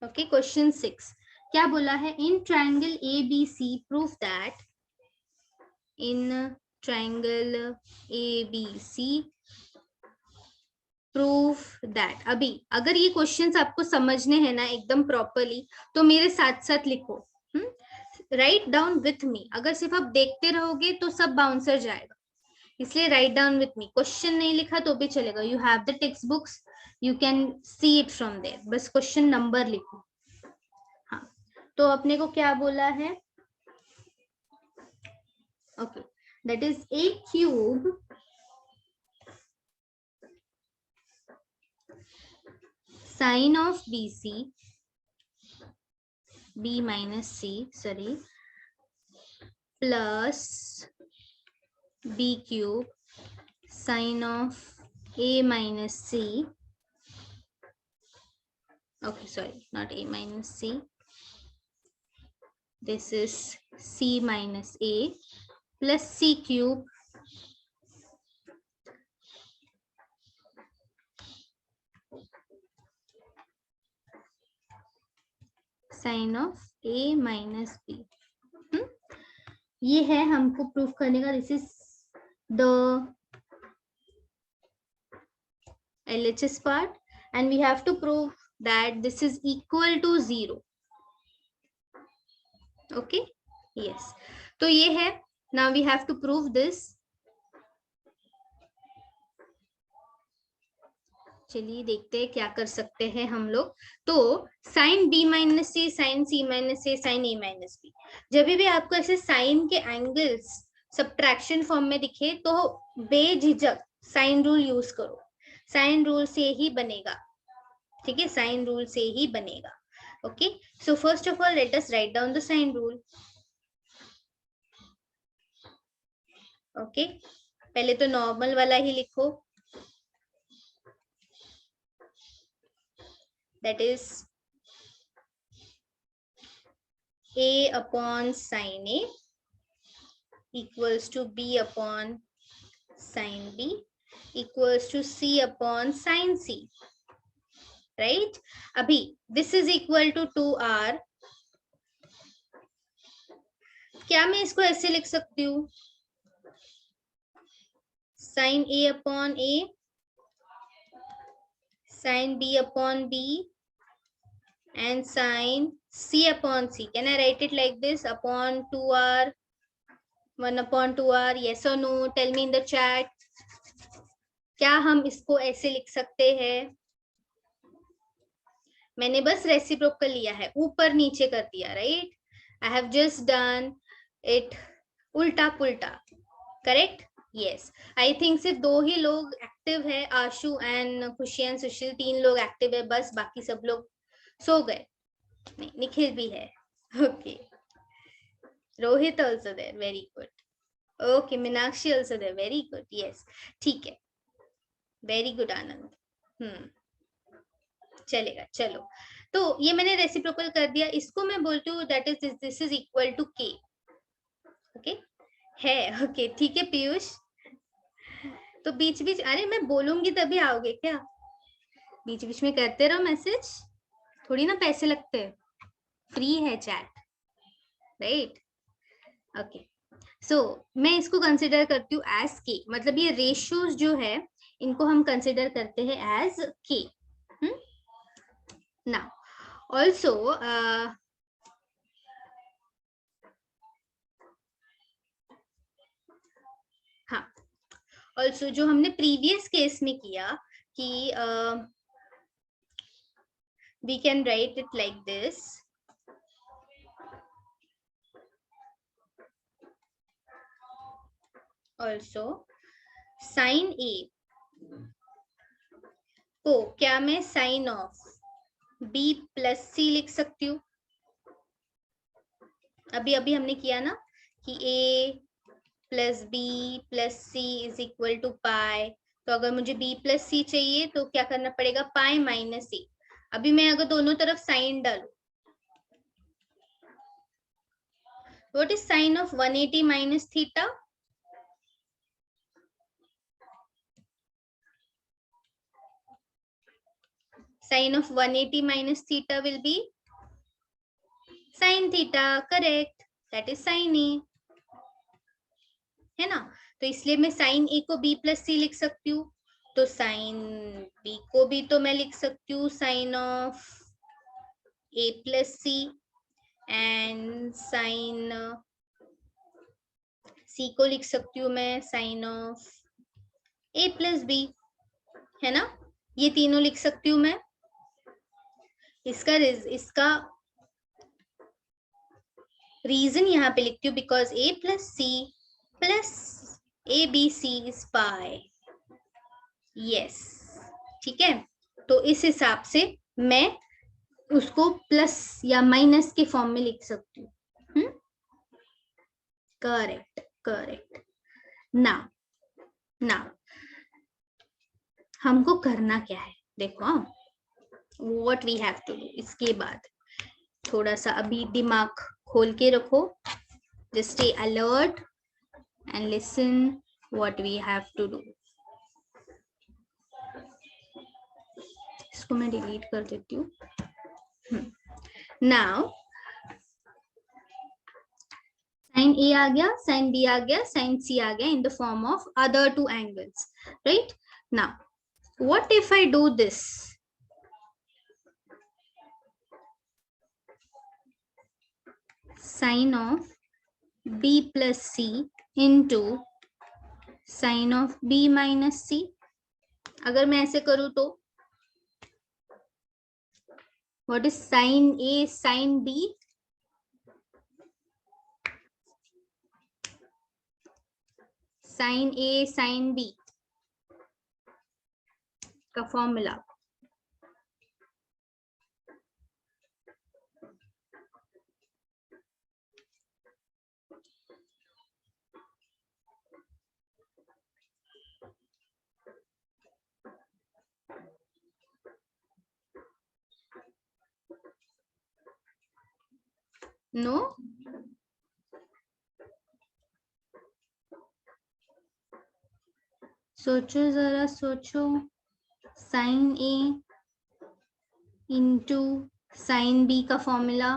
[SPEAKER 1] ओके, क्वेश्चन 6 क्या बोला है, in triangle A B C proof that, in triangle A B C proof that. अभी अगर ये क्वेश्चंस आपको समझने हैं ना एकदम प्रॉपरली तो मेरे साथ साथ लिखो, राइट डाउन विथ मी, अगर सिर्फ आप देखते रहोगे तो सब बाउंसर जाएगा, इसलिए write down with me, question नहीं लिखा तो भी चलेगा, you have the text books, you can see it from there, बस क्वेश्चन नंबर लिखो। हाँ, तो अपने को क्या बोला है, okay, that is a cube sine of b c, B minus c sorry, plus b cube sine of A minus c, okay sorry not a minus c, this is c minus a plus c cube sin of a minus b। ये है हमको प्रूफ करने का, this is the LHS part and we have to prove that this is equal to 0। okay, yes, तो ये है, now we have to prove this। चलिए देखते हैं क्या कर सकते हैं हम लोग। तो साइन बी माइनस सी, साइन सी माइनस ए, साइन ए माइनस बी, जब भी आपको ऐसे साइन के एंगल्स सब्ट्रैक्शन फॉर्म में दिखे तो बेझिझक साइन रूल यूज करो, साइन रूल से ही बनेगा, ठीक है, साइन रूल से ही बनेगा। Okay, so first of all let us write down the sine rule. Okay, पहले तो नॉर्मल वाला ही लिखो, that is a upon sin a equals to b upon sin b equals to c upon sin c, right। अभी this is equal to 2r, क्या मैं इसको ऐसे लिख सकती हूँ, sin a upon a, sin b upon b and sin c upon c. Can I write it like this? Upon 2r, 1 upon 2r. Yes or no? Tell me in the chat. क्या हम इसको ऐसे लिख सकते हैं? मैंने बस रेसिप्रोकल लिया है, ऊपर नीचे कर दिया, right? I have just done it उल्टा पुल्टा, करेक्ट? यस, आई थिंक सिर्फ 2 ही लोग एक्टिव है, आशु एंड खुशी एंड सुशील, 3 लोग एक्टिव है बस, बाकी सब लोग सो गए. नहीं, निखिल भी है. Okay, Rohit also there, very good. Okay, Meenakshi also there, very good. Yes, ठीक है, वेरी गुड आनंद. चलेगा, चलो. तो ये मैंने रेसिप्रोकल कर दिया, इसको मैं बोलती हूँ that is this is equal to K. Okay है, ओके ठीक है पीयूष. तो बीच बीच, अरे मैं बोलूंगी तभी आओगे क्या? बीच बीच में करते रहो मैसेज, थोड़ी ना पैसे लगते हैं, फ्री है चैट, राइट? ओके, सो मैं इसको कंसिडर करती हूँ एज के, मतलब ये रेशियोज जो है इनको हम कंसिडर करते हैं एज के. Now, also, हाँ, also जो हमने previous केस में किया कि we can write it like this. Also, sin A को क्या मैं sin of B plus C लिख सकती हूँ? अभी अभी हमने किया ना कि A plus B plus C is equal to pi. तो अगर मुझे B plus C चाहिए तो क्या करना पड़ेगा? pi minus A. अभी मैं अगर दोनों तरफ साइन डालू, what is sin of 180 minus theta? Sin of 180 minus theta will be sin theta, correct? That is sin A, है ना? तो इसलिए मैं sin A को B plus C लिख सकती हूँ, तो sin B को भी तो मैं लिख सकती हूँ sin of A plus C, and sin C को लिख सकती हूँ मैं sin of A plus B, है ना? ये तीनों लिख सकती हूँ मैं. इसका रीजन यहाँ पे लिखती हूँ because A plus C plus ABC is pi. Yes, ठीक है. तो इस हिसाब से मैं उसको प्लस या माइनस के फॉर्म में लिख सकती हूँ. Correct, correct. नाउ हमको करना क्या है देखो, what we have to do. इसके बाद थोड़ा सा अभी दिमाग खोल के रखो, just stay alert and listen what we have to do. इसको मैं डिलीट कर देती हूँ. नाउ sin A आ गया, sin B आ गया, sin C आ गया इन the form of other two angles, right? Now what if I do this? sin of B plus C into sin of B minus C. अगर मैं ऐसे करूँ तो what is sin A sin B? sin A sin B का फॉर्मूला नो? सोचो जरा, सोचो. sin A into sin B का formula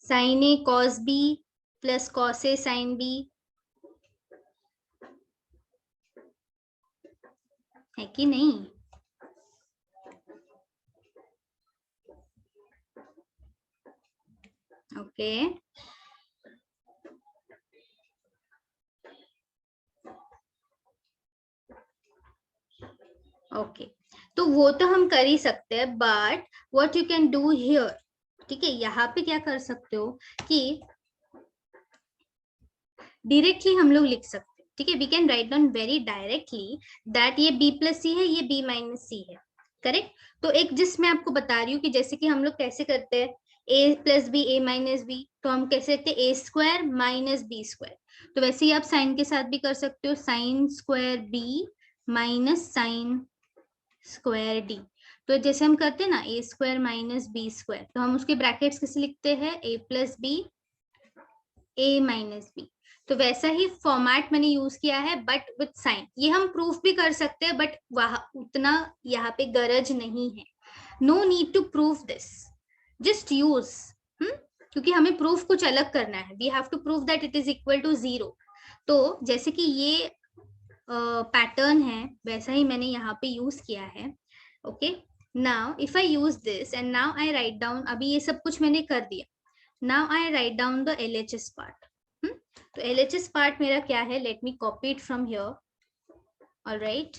[SPEAKER 1] sin A cos B plus cos A sin B है कि नहीं? ओके ओके, तो वो तो हम कर ही सकते हैं, but what you can do here, ठीक है, यहाँ पे क्या कर सकते हो कि डायरेक्टली हम लोग लिख सकते हैं, ठीक है, we can write down very directly that ये b प्लस सी है, ये b माइनस सी है, करेक्ट। तो एक जिस मैं आपको बता रही हूँ कि जैसे कि हम लोग कैसे करते हैं a plus b a minus B, तो हम कैसे लिखते हैं a square minus B square, तो वैसे ही आप साइन के साथ भी कर सकते हो, sign square b minus sine square D. तो जैसे हम करते हैं ना ए स्क्वायर माइनस बी स्क्वायर, तो हम उसके ब्रैकेट्स कैसे लिखते हैं, ए plus b a minus B. तो वैसा ही फॉर्मेट मैंने यूज किया है बट विथ साइन। ये हम प्रूफ भी कर सकते हैं बट वहां उतना यहाँ पे गरज नहीं है, no need to prove this, just use, क्योंकि हमें प्रूफ कुछ अलग करना है, we have to prove that it is equal to 0। तो जैसे कि ये पैटर्न है वैसा ही मैंने यहाँ पे यूज किया है। Okay, now if I use this and now I write down, अभी ये सब कुछ मैंने कर दिया, now I right down the LHS part. तो LHS पार्ट मेरा क्या है, let me copy it from here, alright.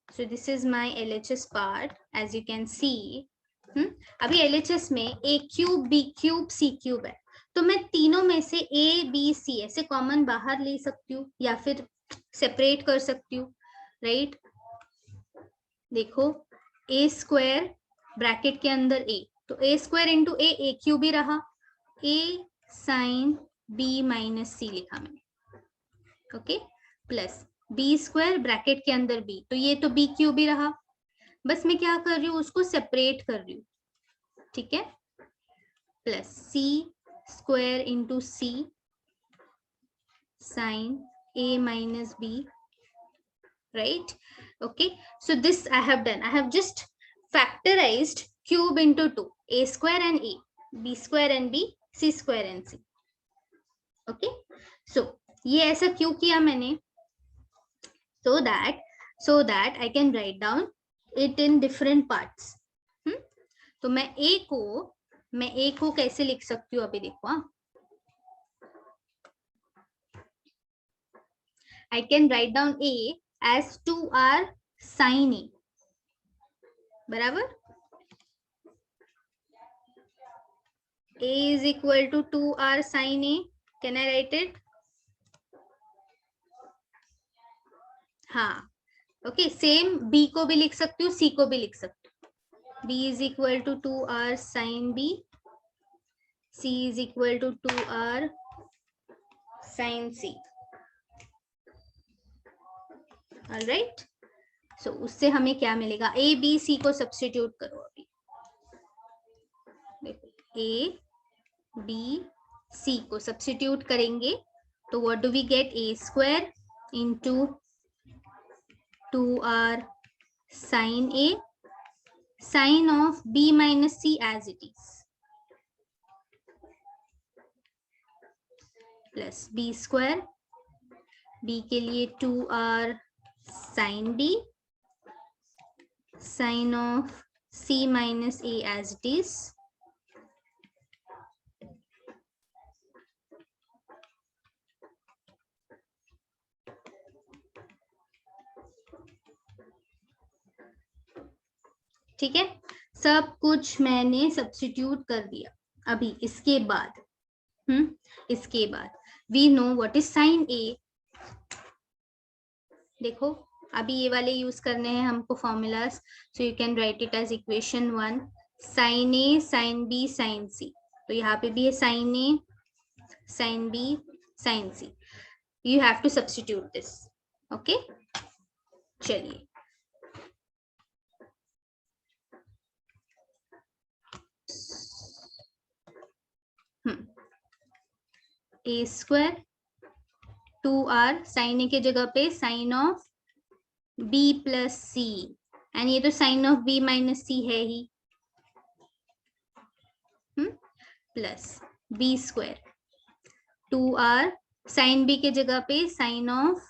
[SPEAKER 1] So this is my LHS part, as you can see. अभी LHS में a cube b cube c cube है, तो मैं तीनों में से a b c ऐसे कॉमन बाहर ले सकती हूँ या फिर सेपरेट कर सकती हूँ, राइट। देखो a स्क्वायर ब्रैकेट के अंदर a, तो a square into a cube ही रहा, a sine b minus c लिखा मैंने, okay, plus B square bracket के अंदर b, तो ये तो b क्यूब ही रहा, बस मैं क्या कर रही हूँ उसको सेपरेट कर रही हूँ, ठीक है, plus c square into c sine a minus b, right? Okay, so this I have done, I have just factorized cube into 2, a square and a, b square and b, c square and c. Okay, so ये ऐसा क्यों किया मैंने, so that I can write down it in different parts. तो मैं a को कैसे लिख सकती हूँ, अभी देखो, I can write down a as 2r sin a, बराबर, a is equal to 2r sin a, can I write it? हाँ, ओके, सेम b को भी लिख सकती हूँ, c को भी लिख सकती हूँ, b is equal to 2r sin b, c is equal to 2r sin c, alright. So उससे हमें क्या मिलेगा, a b c को सब्स्टिट्यूट करो, अभी देखो a b c को सब्स्टिट्यूट करेंगे तो what do we get, a square into 2r sin a, sin of b minus c as it is, plus b square, b के लिए 2r sin b, sin of c minus a as it is, ठीक है, सब कुछ मैंने सब्स्टिट्यूट कर दिया। अभी इसके बाद we know what is sine A, देखो अभी ये वाले यूज करने हैं हमको formulas, so you can write it as equation 1, sine A sine B sine C, तो यहाँ पे भी है sine A sine B sine C, you have to substitute this, okay. चलिए A square 2r sine A के जगह पे sine of b plus C, and ये तो sine of b minus C है ही, plus B square 2r sine B के जगह पे sine of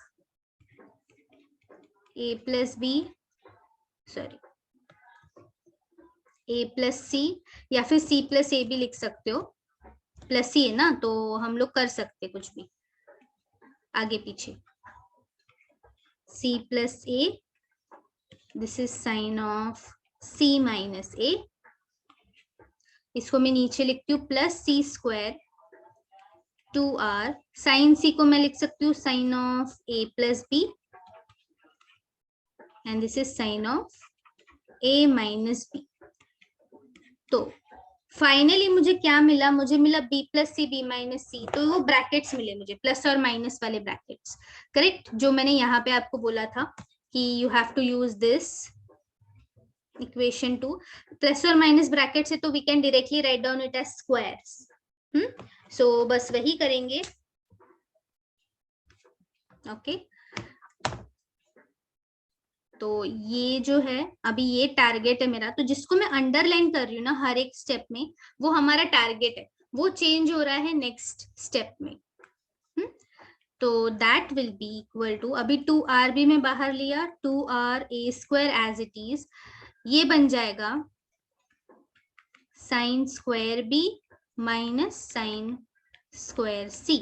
[SPEAKER 1] A plus B sorry A plus C या फिर सी प्लस ए भी लिख सकते हो, प्लस सी है ना तो हम लोग कर सकते कुछ भी आगे पीछे। C plus A, this is sine of C minus A, इसको मैं नीचे लिखती हूँ प्लस सी स्क्वायर 2r, साइन सी को मैं लिख सकती हूँ sine of A plus B and this is sine of A minus B. तो फाइनली मुझे क्या मिला, मुझे मिला b plus C B minus C, तो वो ब्रैकेट्स मिले मुझे, प्लस और माइनस वाले ब्रैकेट्स, करेक्ट, जो मैंने यहाँ पे आपको बोला था कि you have to use this equation to plus और माइनस ब्रैकेट से, तो we can directly write down it as squares. So बस वही करेंगे। ओके तो ये जो है अभी ये टारगेट है मेरा, तो जिसको मैं अंडरलाइन कर रही हूँ ना हर एक स्टेप में, वो हमारा टारगेट है, वो चेंज हो रहा है नेक्स्ट स्टेप में। तो that will be equal to, अभी 2r भी मैं बाहर लिया, 2r a square as it is, ये बन जाएगा sine square b minus sine square c।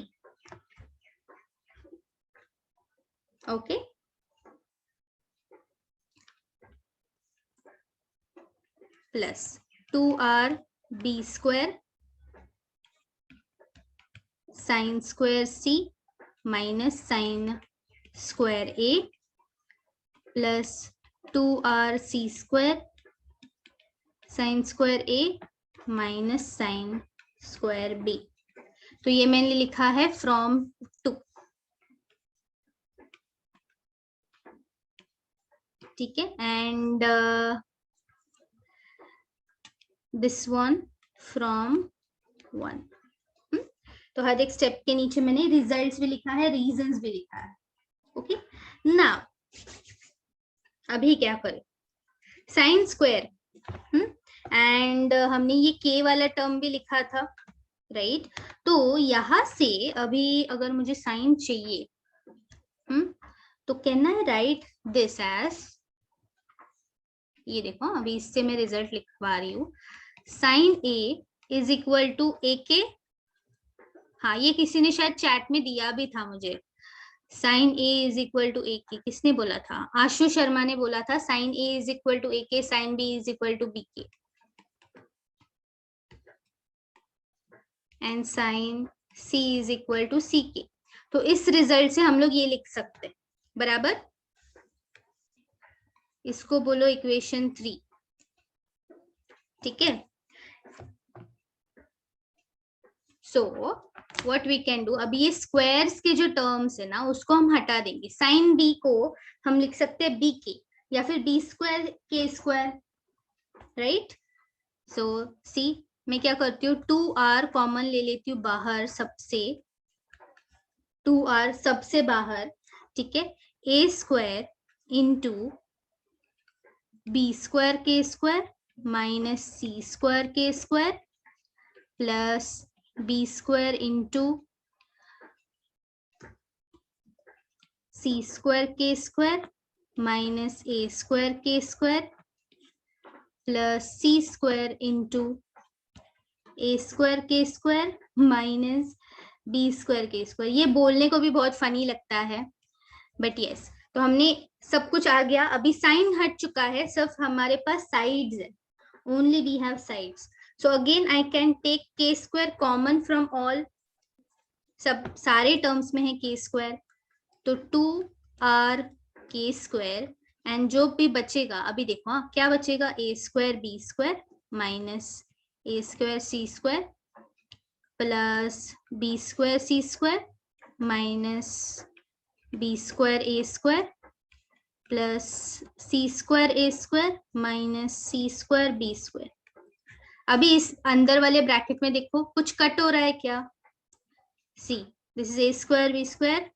[SPEAKER 1] Okay plus 2r b square sine square c minus sine square a plus 2r c square sine square a minus sine square b। तो ये मैंने लिखा है फ्रॉम 2, ठीक है, एंड दिस वन फ्रॉम 1। तो हर एक स्टेप के नीचे मैंने रिजल्ट्स भी लिखा है, रीजंस भी लिखा है। ओके नाउ अभी क्या करें, साइन स्क्वायर एंड हमने ये k वाला टर्म भी लिखा था, राइट तो यहां से अभी अगर मुझे साइन चाहिए तो can I write this as, ये देखो अभी इससे मैं रिजल्ट लिखवा रही हूँ, sine a is equal to A K, हाँ ये किसी ने शायद चैट में दिया भी था मुझे, sine a is equal to A K, किसने बोला था, आशु शर्मा ने बोला था sine a is equal to A K, sine b is equal to B K, and sine c is equal to C K. तो इस रिजल्ट से हम लोग ये लिख सकते हैं बराबर, इसको बोलो इक्वेशन 3, ठीक है। So what we can do, अभी ये स्क्वायर्स के जो टर्म्स है ना उसको हम हटा देंगे, साइन b को हम लिख सकते हैं बी के या फिर B square K square, right. सो सी मैं क्या करती हूँ, 2r कॉमन ले लेती हूँ बाहर, सबसे 2r सबसे बाहर, ठीक है, a square into B square K square minus C square K square plus B square into C square K square minus A square K square plus C square into A square K square minus B square K square. ये बोलने को भी बहुत फनी लगता है बट यस, तो हमने सब कुछ आ गया, अभी साइन हट चुका है, सिर्फ हमारे पास साइड्स है, only we have sides. So again I can take k square common from all, सब सारे टर्म्स में है के स्क्वायर, तो 2r के स्क्वायर एंड जो भी बचेगा अभी देखो, हाँ क्या बचेगा, ए square B square minus A square C square plus B square C square minus B square A square plus C square A square minus C square B square. अभी इस अंदर वाले ब्रैकेट में देखो कुछ कट हो रहा है क्या, see, this is A square B square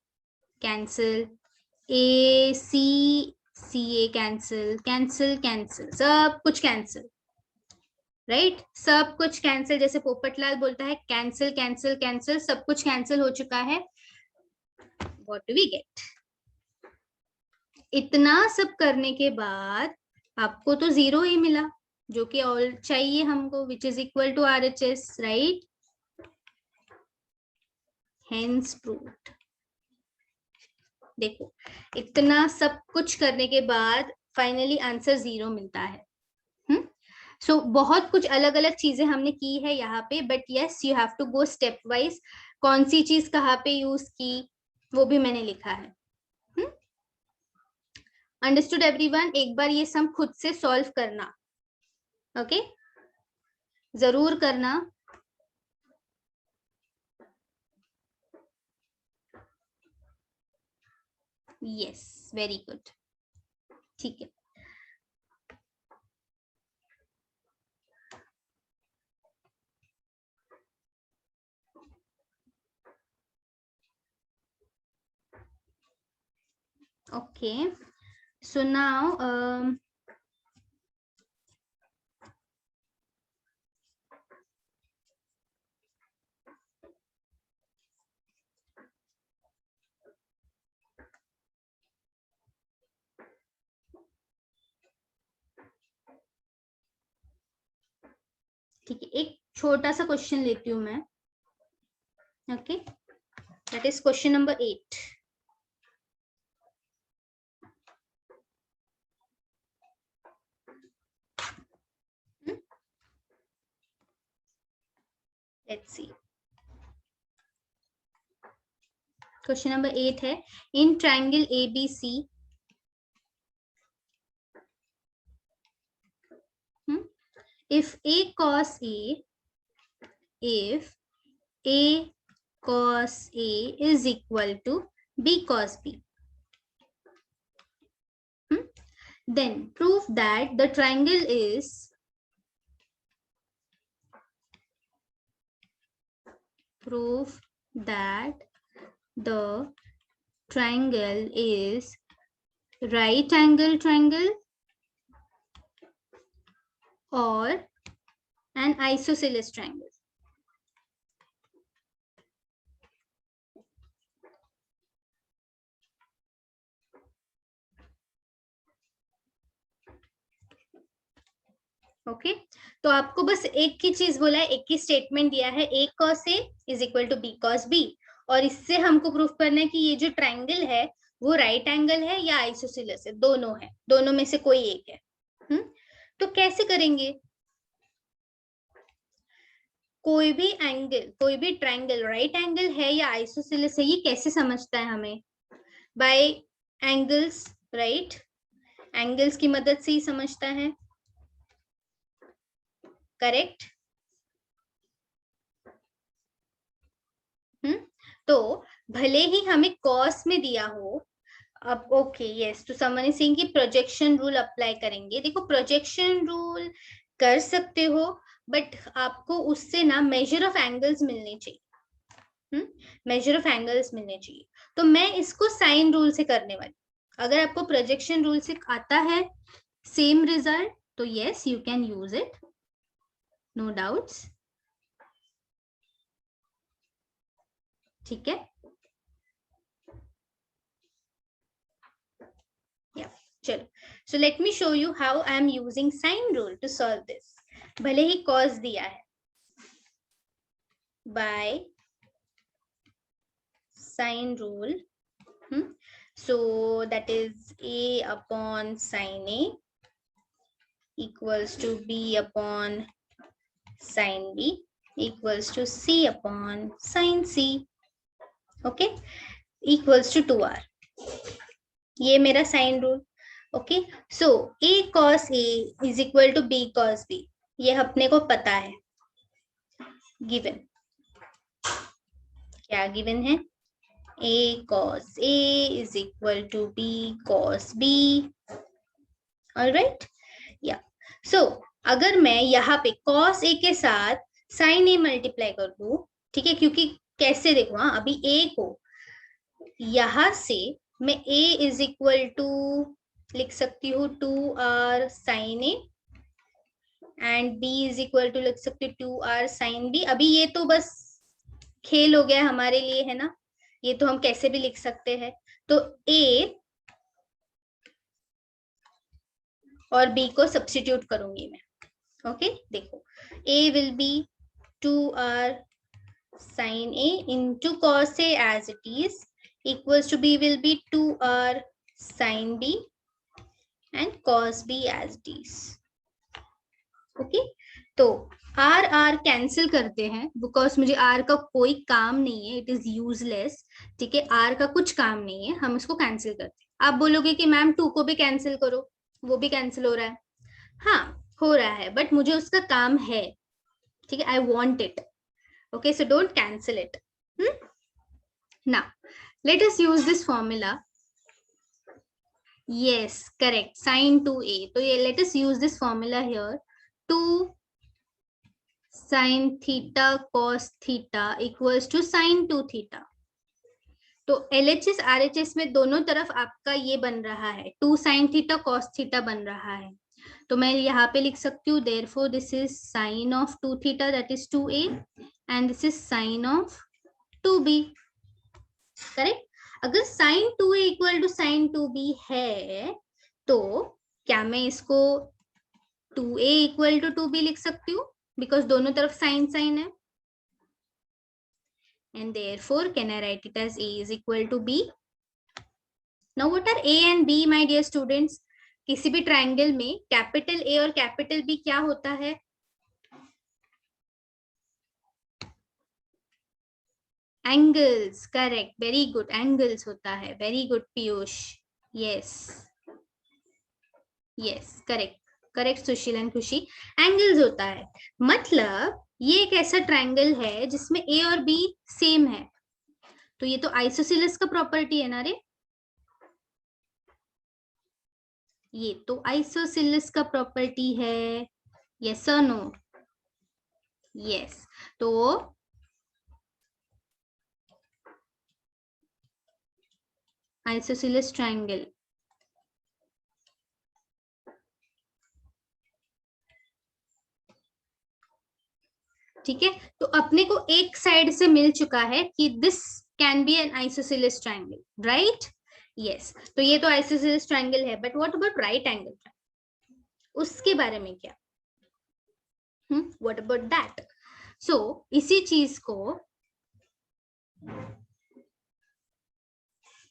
[SPEAKER 1] cancel, A C C A cancel cancel cancel, सब कुछ कैंसिल, राइट, सब कुछ कैंसिल, जैसे पोपटलाल बोलता है कैंसिल कैंसिल कैंसिल, सब कुछ कैंसिल हो चुका है। What do we get? इतना सब करने के बाद आपको तो 0 ही मिला, जो कि ऑल चाहिए हमको, which is equal to RHS, right? Hence proved. देखो, इतना सब कुछ करने के बाद फाइनली आंसर 0 मिलता है। सो बहुत कुछ अलग अलग चीजें हमने की है यहाँ पे, but yes you have to go step wise. कौन सी चीज कहाँ पे यूज की वो भी मैंने लिखा है। Understood everyone? एक बार ये सम खुद से सॉल्व करना, ओके? जरूर करना। यस, वेरी गुड, ठीक है। ओके, सो नाउ ठीक है, एक छोटा सा क्वेश्चन लेती हूँ मैं, okay? That is question number 8। Let's see, question number 8 है, in triangle ABC, if A cos A, if A cos A is equal to B cos B, then prove that the triangle is, prove that the triangle is right angle triangle or an isosceles triangle. Okay, तो आपको बस एक ही चीज बोला है, एक ही स्टेटमेंट दिया है, A cos A is equal to B cos B, और इससे हमको प्रूफ करना है कि ये जो ट्राइंगल है वो राइट एंगल है या आइसोसेलेस है, दोनों है, दोनों में से कोई एक है। तो कैसे करेंगे? कोई भी एंगल, कोई भी ट्राइंगल राइट एंगल है या आइसोसेलेस है, ये कैसे समझता है हमें? Bye angles, right? एंगल्स की मदद से ही समझता है, करेक्ट? तो भले ही हमें कॉस में दिया हो, अब ओके यस, तो समवन इज सेइंग कि प्रोजेक्शन रूल अप्लाई करेंगे। देखो, प्रोजेक्शन रूल कर सकते हो, बट आपको उससे ना मेजर ऑफ एंगल्स मिलने चाहिए, मेजर ऑफ एंगल्स मिलने चाहिए। तो मैं इसको साइन रूल से करने वाली। अगर आपको प्रोजेक्शन रूल से आता है सेम रिजल्ट, तो yes you can use it, no doubts, ठीक है? चलो, so let me show you how I am using sine rule to solve this. भले ही cos दिया है, by sine rule, so that is A upon sine A equals to B upon sine B equals to C upon sine C, okay, equals to 2R. ये मेरा sine rule, okay? So A cos A is equal to B cos B, ये अपने को पता है, गिवन। क्या गिवन है? A cos A is equal to B cos B, alright? या सो अगर मैं यहाँ पे cos A के साथ sin A मल्टीप्लाई कर दूं, ठीक है, क्योंकि कैसे देखो, हाँ, अभी A को यहां से मैं A इज इक्वल टू लिख सकती हूँ 2R sin A, and b is equal to लिख सकते हो 2r साइन b। अभी ये तो बस खेल हो गया हमारे लिए, है ना, ये तो हम कैसे भी लिख सकते हैं। तो a और b को सब्स्टिट्यूट करूंगी मैं। ओके देखो, a will be 2r sin a into cos a as it is equals to b will be 2r sin b and cos b as it is। Okay तो आर आर कैंसिल करते हैं बिकॉज मुझे आर का कोई काम नहीं है, इट इज यूजलेस। ठीक है, आर का कुछ काम नहीं है, हम इसको कैंसिल करते हैं। आप बोलोगे कि मैम 2 को भी कैंसिल करो, वो भी कैंसिल हो रहा है। हाँ हो रहा है, बट मुझे उसका काम है। ठीक है, I want it. Okay so don't cancel it. Now let us use this formula. yes correct, sin 2a। तो ये let us use this formula here। 2 sin theta cos theta equals to sin 2 theta। तो LHS RHS में दोनों तरफ आपका ये बन रहा है, 2 sin theta cos theta बन रहा है। तो मैं यहाँ पे लिख सकती हूँ therefore this is sin of 2 theta that is 2a and this is sin of 2b। Correct. अगर sin 2a equal to sin 2b है तो क्या मैं इसको 2a इक्वल टू 2b लिख सकती हूँ, बिकॉज दोनों तरफ साइन साइन है। and therefore can I write it as a is equal to b। now what are a and b my dear students? किसी भी ट्राइंगल में कैपिटल a और कैपिटल b क्या होता है? Angles. Correct, very good, angles होता है। Very good Piyush, yes yes correct correct Sushil and खुशी, एंगल्स होता है। मतलब ये एक ऐसा ट्राइंगल है जिसमें ए और बी सेम है। तो ये तो आइसोसेलेस का प्रॉपर्टी है ना रे, ये तो आइसोसेलेस का प्रॉपर्टी है। यस और नो? यस। तो आइसोसेलेस ट्राइंगल, ठीक है, तो अपने को एक साइड से मिल चुका है कि this can be N isosceles triangle, right? Yes, तो ये तो आइसोसेलेस ट्राइंगल है, but what about right angle, उसके बारे में क्या? What about that? सो इसी चीज को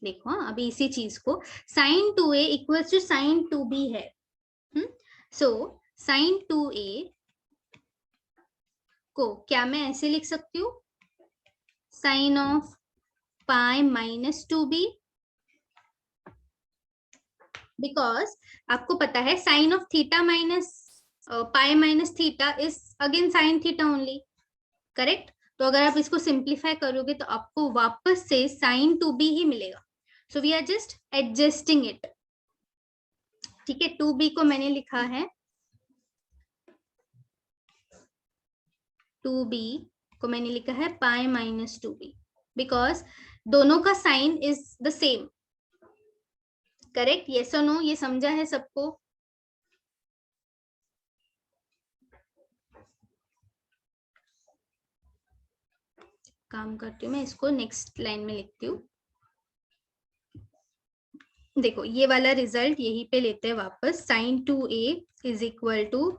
[SPEAKER 1] देखो, अभी इसी चीज को sin 2a equals to sin 2b है। सो sin 2a को क्या मैं ऐसे लिख सकती हूँ, sine of pi minus 2b, because आपको पता है sine of theta minus pi minus theta is again sine theta only, correct? तो अगर आप इसको सिंप्लीफाई करोगे तो आपको वापस से साइन 2b ही मिलेगा। So we are just adjusting it. ठीक है, 2b को मैंने लिखा है, 2b को मैंने लिखा है पाई माइनस 2b, बिकॉज दोनों का sine is the same. Correct, yes और नो? ये समझा है सबको? काम करती हूँ मैं, इसको नेक्स्ट लाइन में लिखती हूँ। देखो ये वाला रिजल्ट यहीं पे लेते हैं वापस, sine 2a is equal to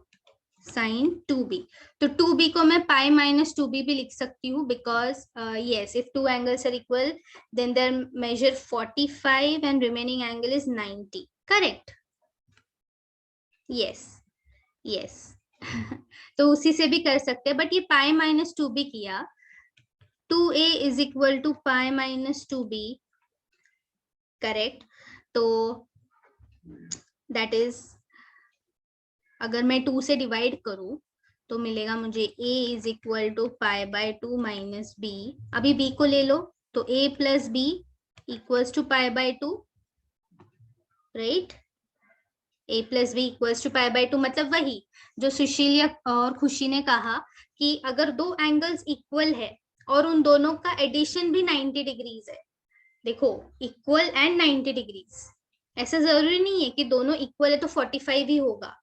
[SPEAKER 1] sine 2b। तो 2b को मैं पाई माइनस 2b भी लिख सकती हूँ, because yes if two angles are equal then their measure 45 and remaining angle is 90। Correct, yes yes. तो उसी से भी कर सकते हैं, बट ये पाई माइनस 2b किया, 2a is equal to pi minus 2b, correct? तो दैट इज, अगर मैं 2 से डिवाइड करूं तो मिलेगा मुझे a is equal to pi by 2 minus b। अभी b को ले लो तो a plus b equals to pi by 2, right? a plus b equals to pi by 2, मतलब वही जो सुशील और खुशी ने कहा कि अगर दो एंगल्स इक्वल है और उन दोनों का एडिशन भी 90 डिग्रीज है, देखो इक्वल एंड 90 डिग्रीज, ऐसा जरूरी नहीं है कि दोनों इक्वल है तो 45 ही होगा।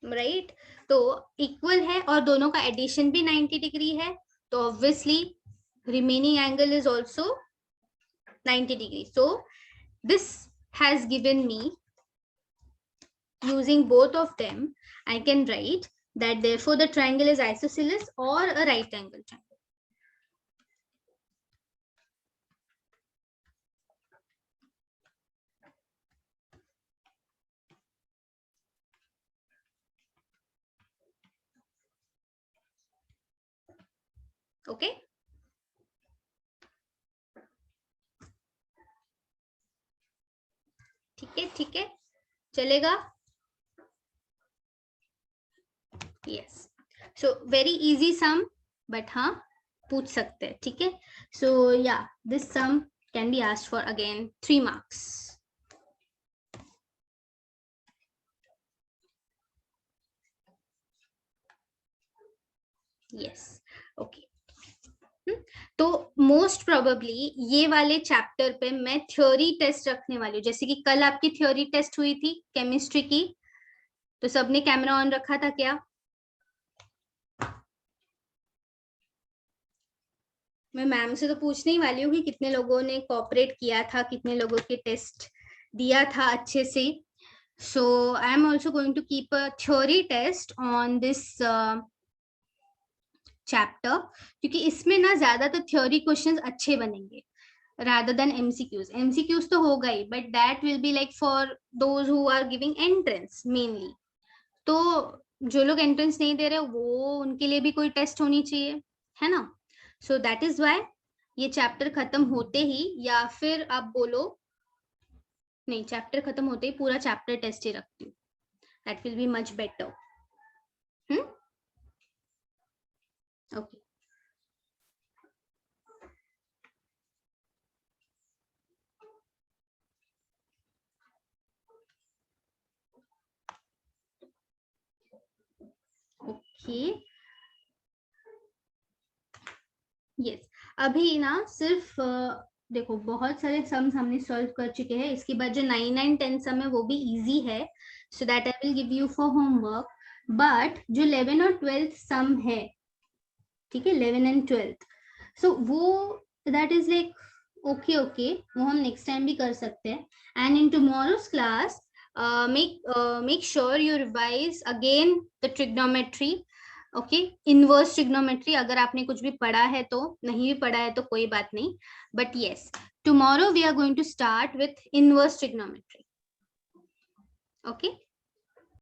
[SPEAKER 1] राइट, तो इक्वल है और दोनों का एडिशन भी 90 डिग्री है, तो obviously remaining angle is also 90 degree. So this has given me, using both of them, I can write that therefore the triangle is isosceles or a right angle triangle. Okay, ठीक है चलेगा. Yes, so very easy sum, but हाँ पूछ सकते हैं. ठीक है, so yeah, this sum can be asked for again 3 marks. Yes, okay. तो मोस्ट प्रोबेबली ये वाले चैप्टर पे मैं थ्योरी टेस्ट रखने वाली हूँ. जैसे कि कल आपकी थ्योरी टेस्ट हुई थी केमिस्ट्री की, तो सबने कैमरा ऑन रखा था क्या? मैं मैम से तो पूछने ही वाली हूँ कि कितने लोगों ने कोऑपरेट किया था, कितने लोगों के टेस्ट दिया था अच्छे से. So I am also going to keep a theory test on this chapter, क्योंकि इसमें ना ज्यादातर थ्योरी क्वेश्चंस अच्छे बनेंगे rather than MCQs. MCQs तो होगा ही, but that will be like for those who are giving entrance mainly. तो जो लोग एंट्रेंस नहीं दे रहे वो उनके लिए भी कोई टेस्ट होनी चाहिए, है ना. सो दैट इज वाई ये चैप्टर खत्म होते ही, या फिर आप बोलो नहीं, चैप्टर खत्म होते ही पूरा चैप्टर टेस्ट ही रखती हूँ. That will be much better. Okay, okay. Yes, अभी ना सिर्फ देखो बहुत सारे सम्स हमने सॉल्व कर चुके हैं. इसके बाद जो 9 and 10 सम है वो भी इजी है, so that I will give you for homework. But जो 11 और 12 सम है, ठीक है, 11 and 12, सो वो दैट इज लाइक ओके, वो हम नेक्स्ट टाइम भी कर सकते हैं. And in tomorrow's class make sure you revise again the trigonometry. Okay, inverse trigonometry. अगर आपने कुछ भी पढ़ा है तो, नहीं भी पढ़ा है तो कोई बात नहीं, but yes, tomorrow we are going to start with inverse trigonometry. Okay.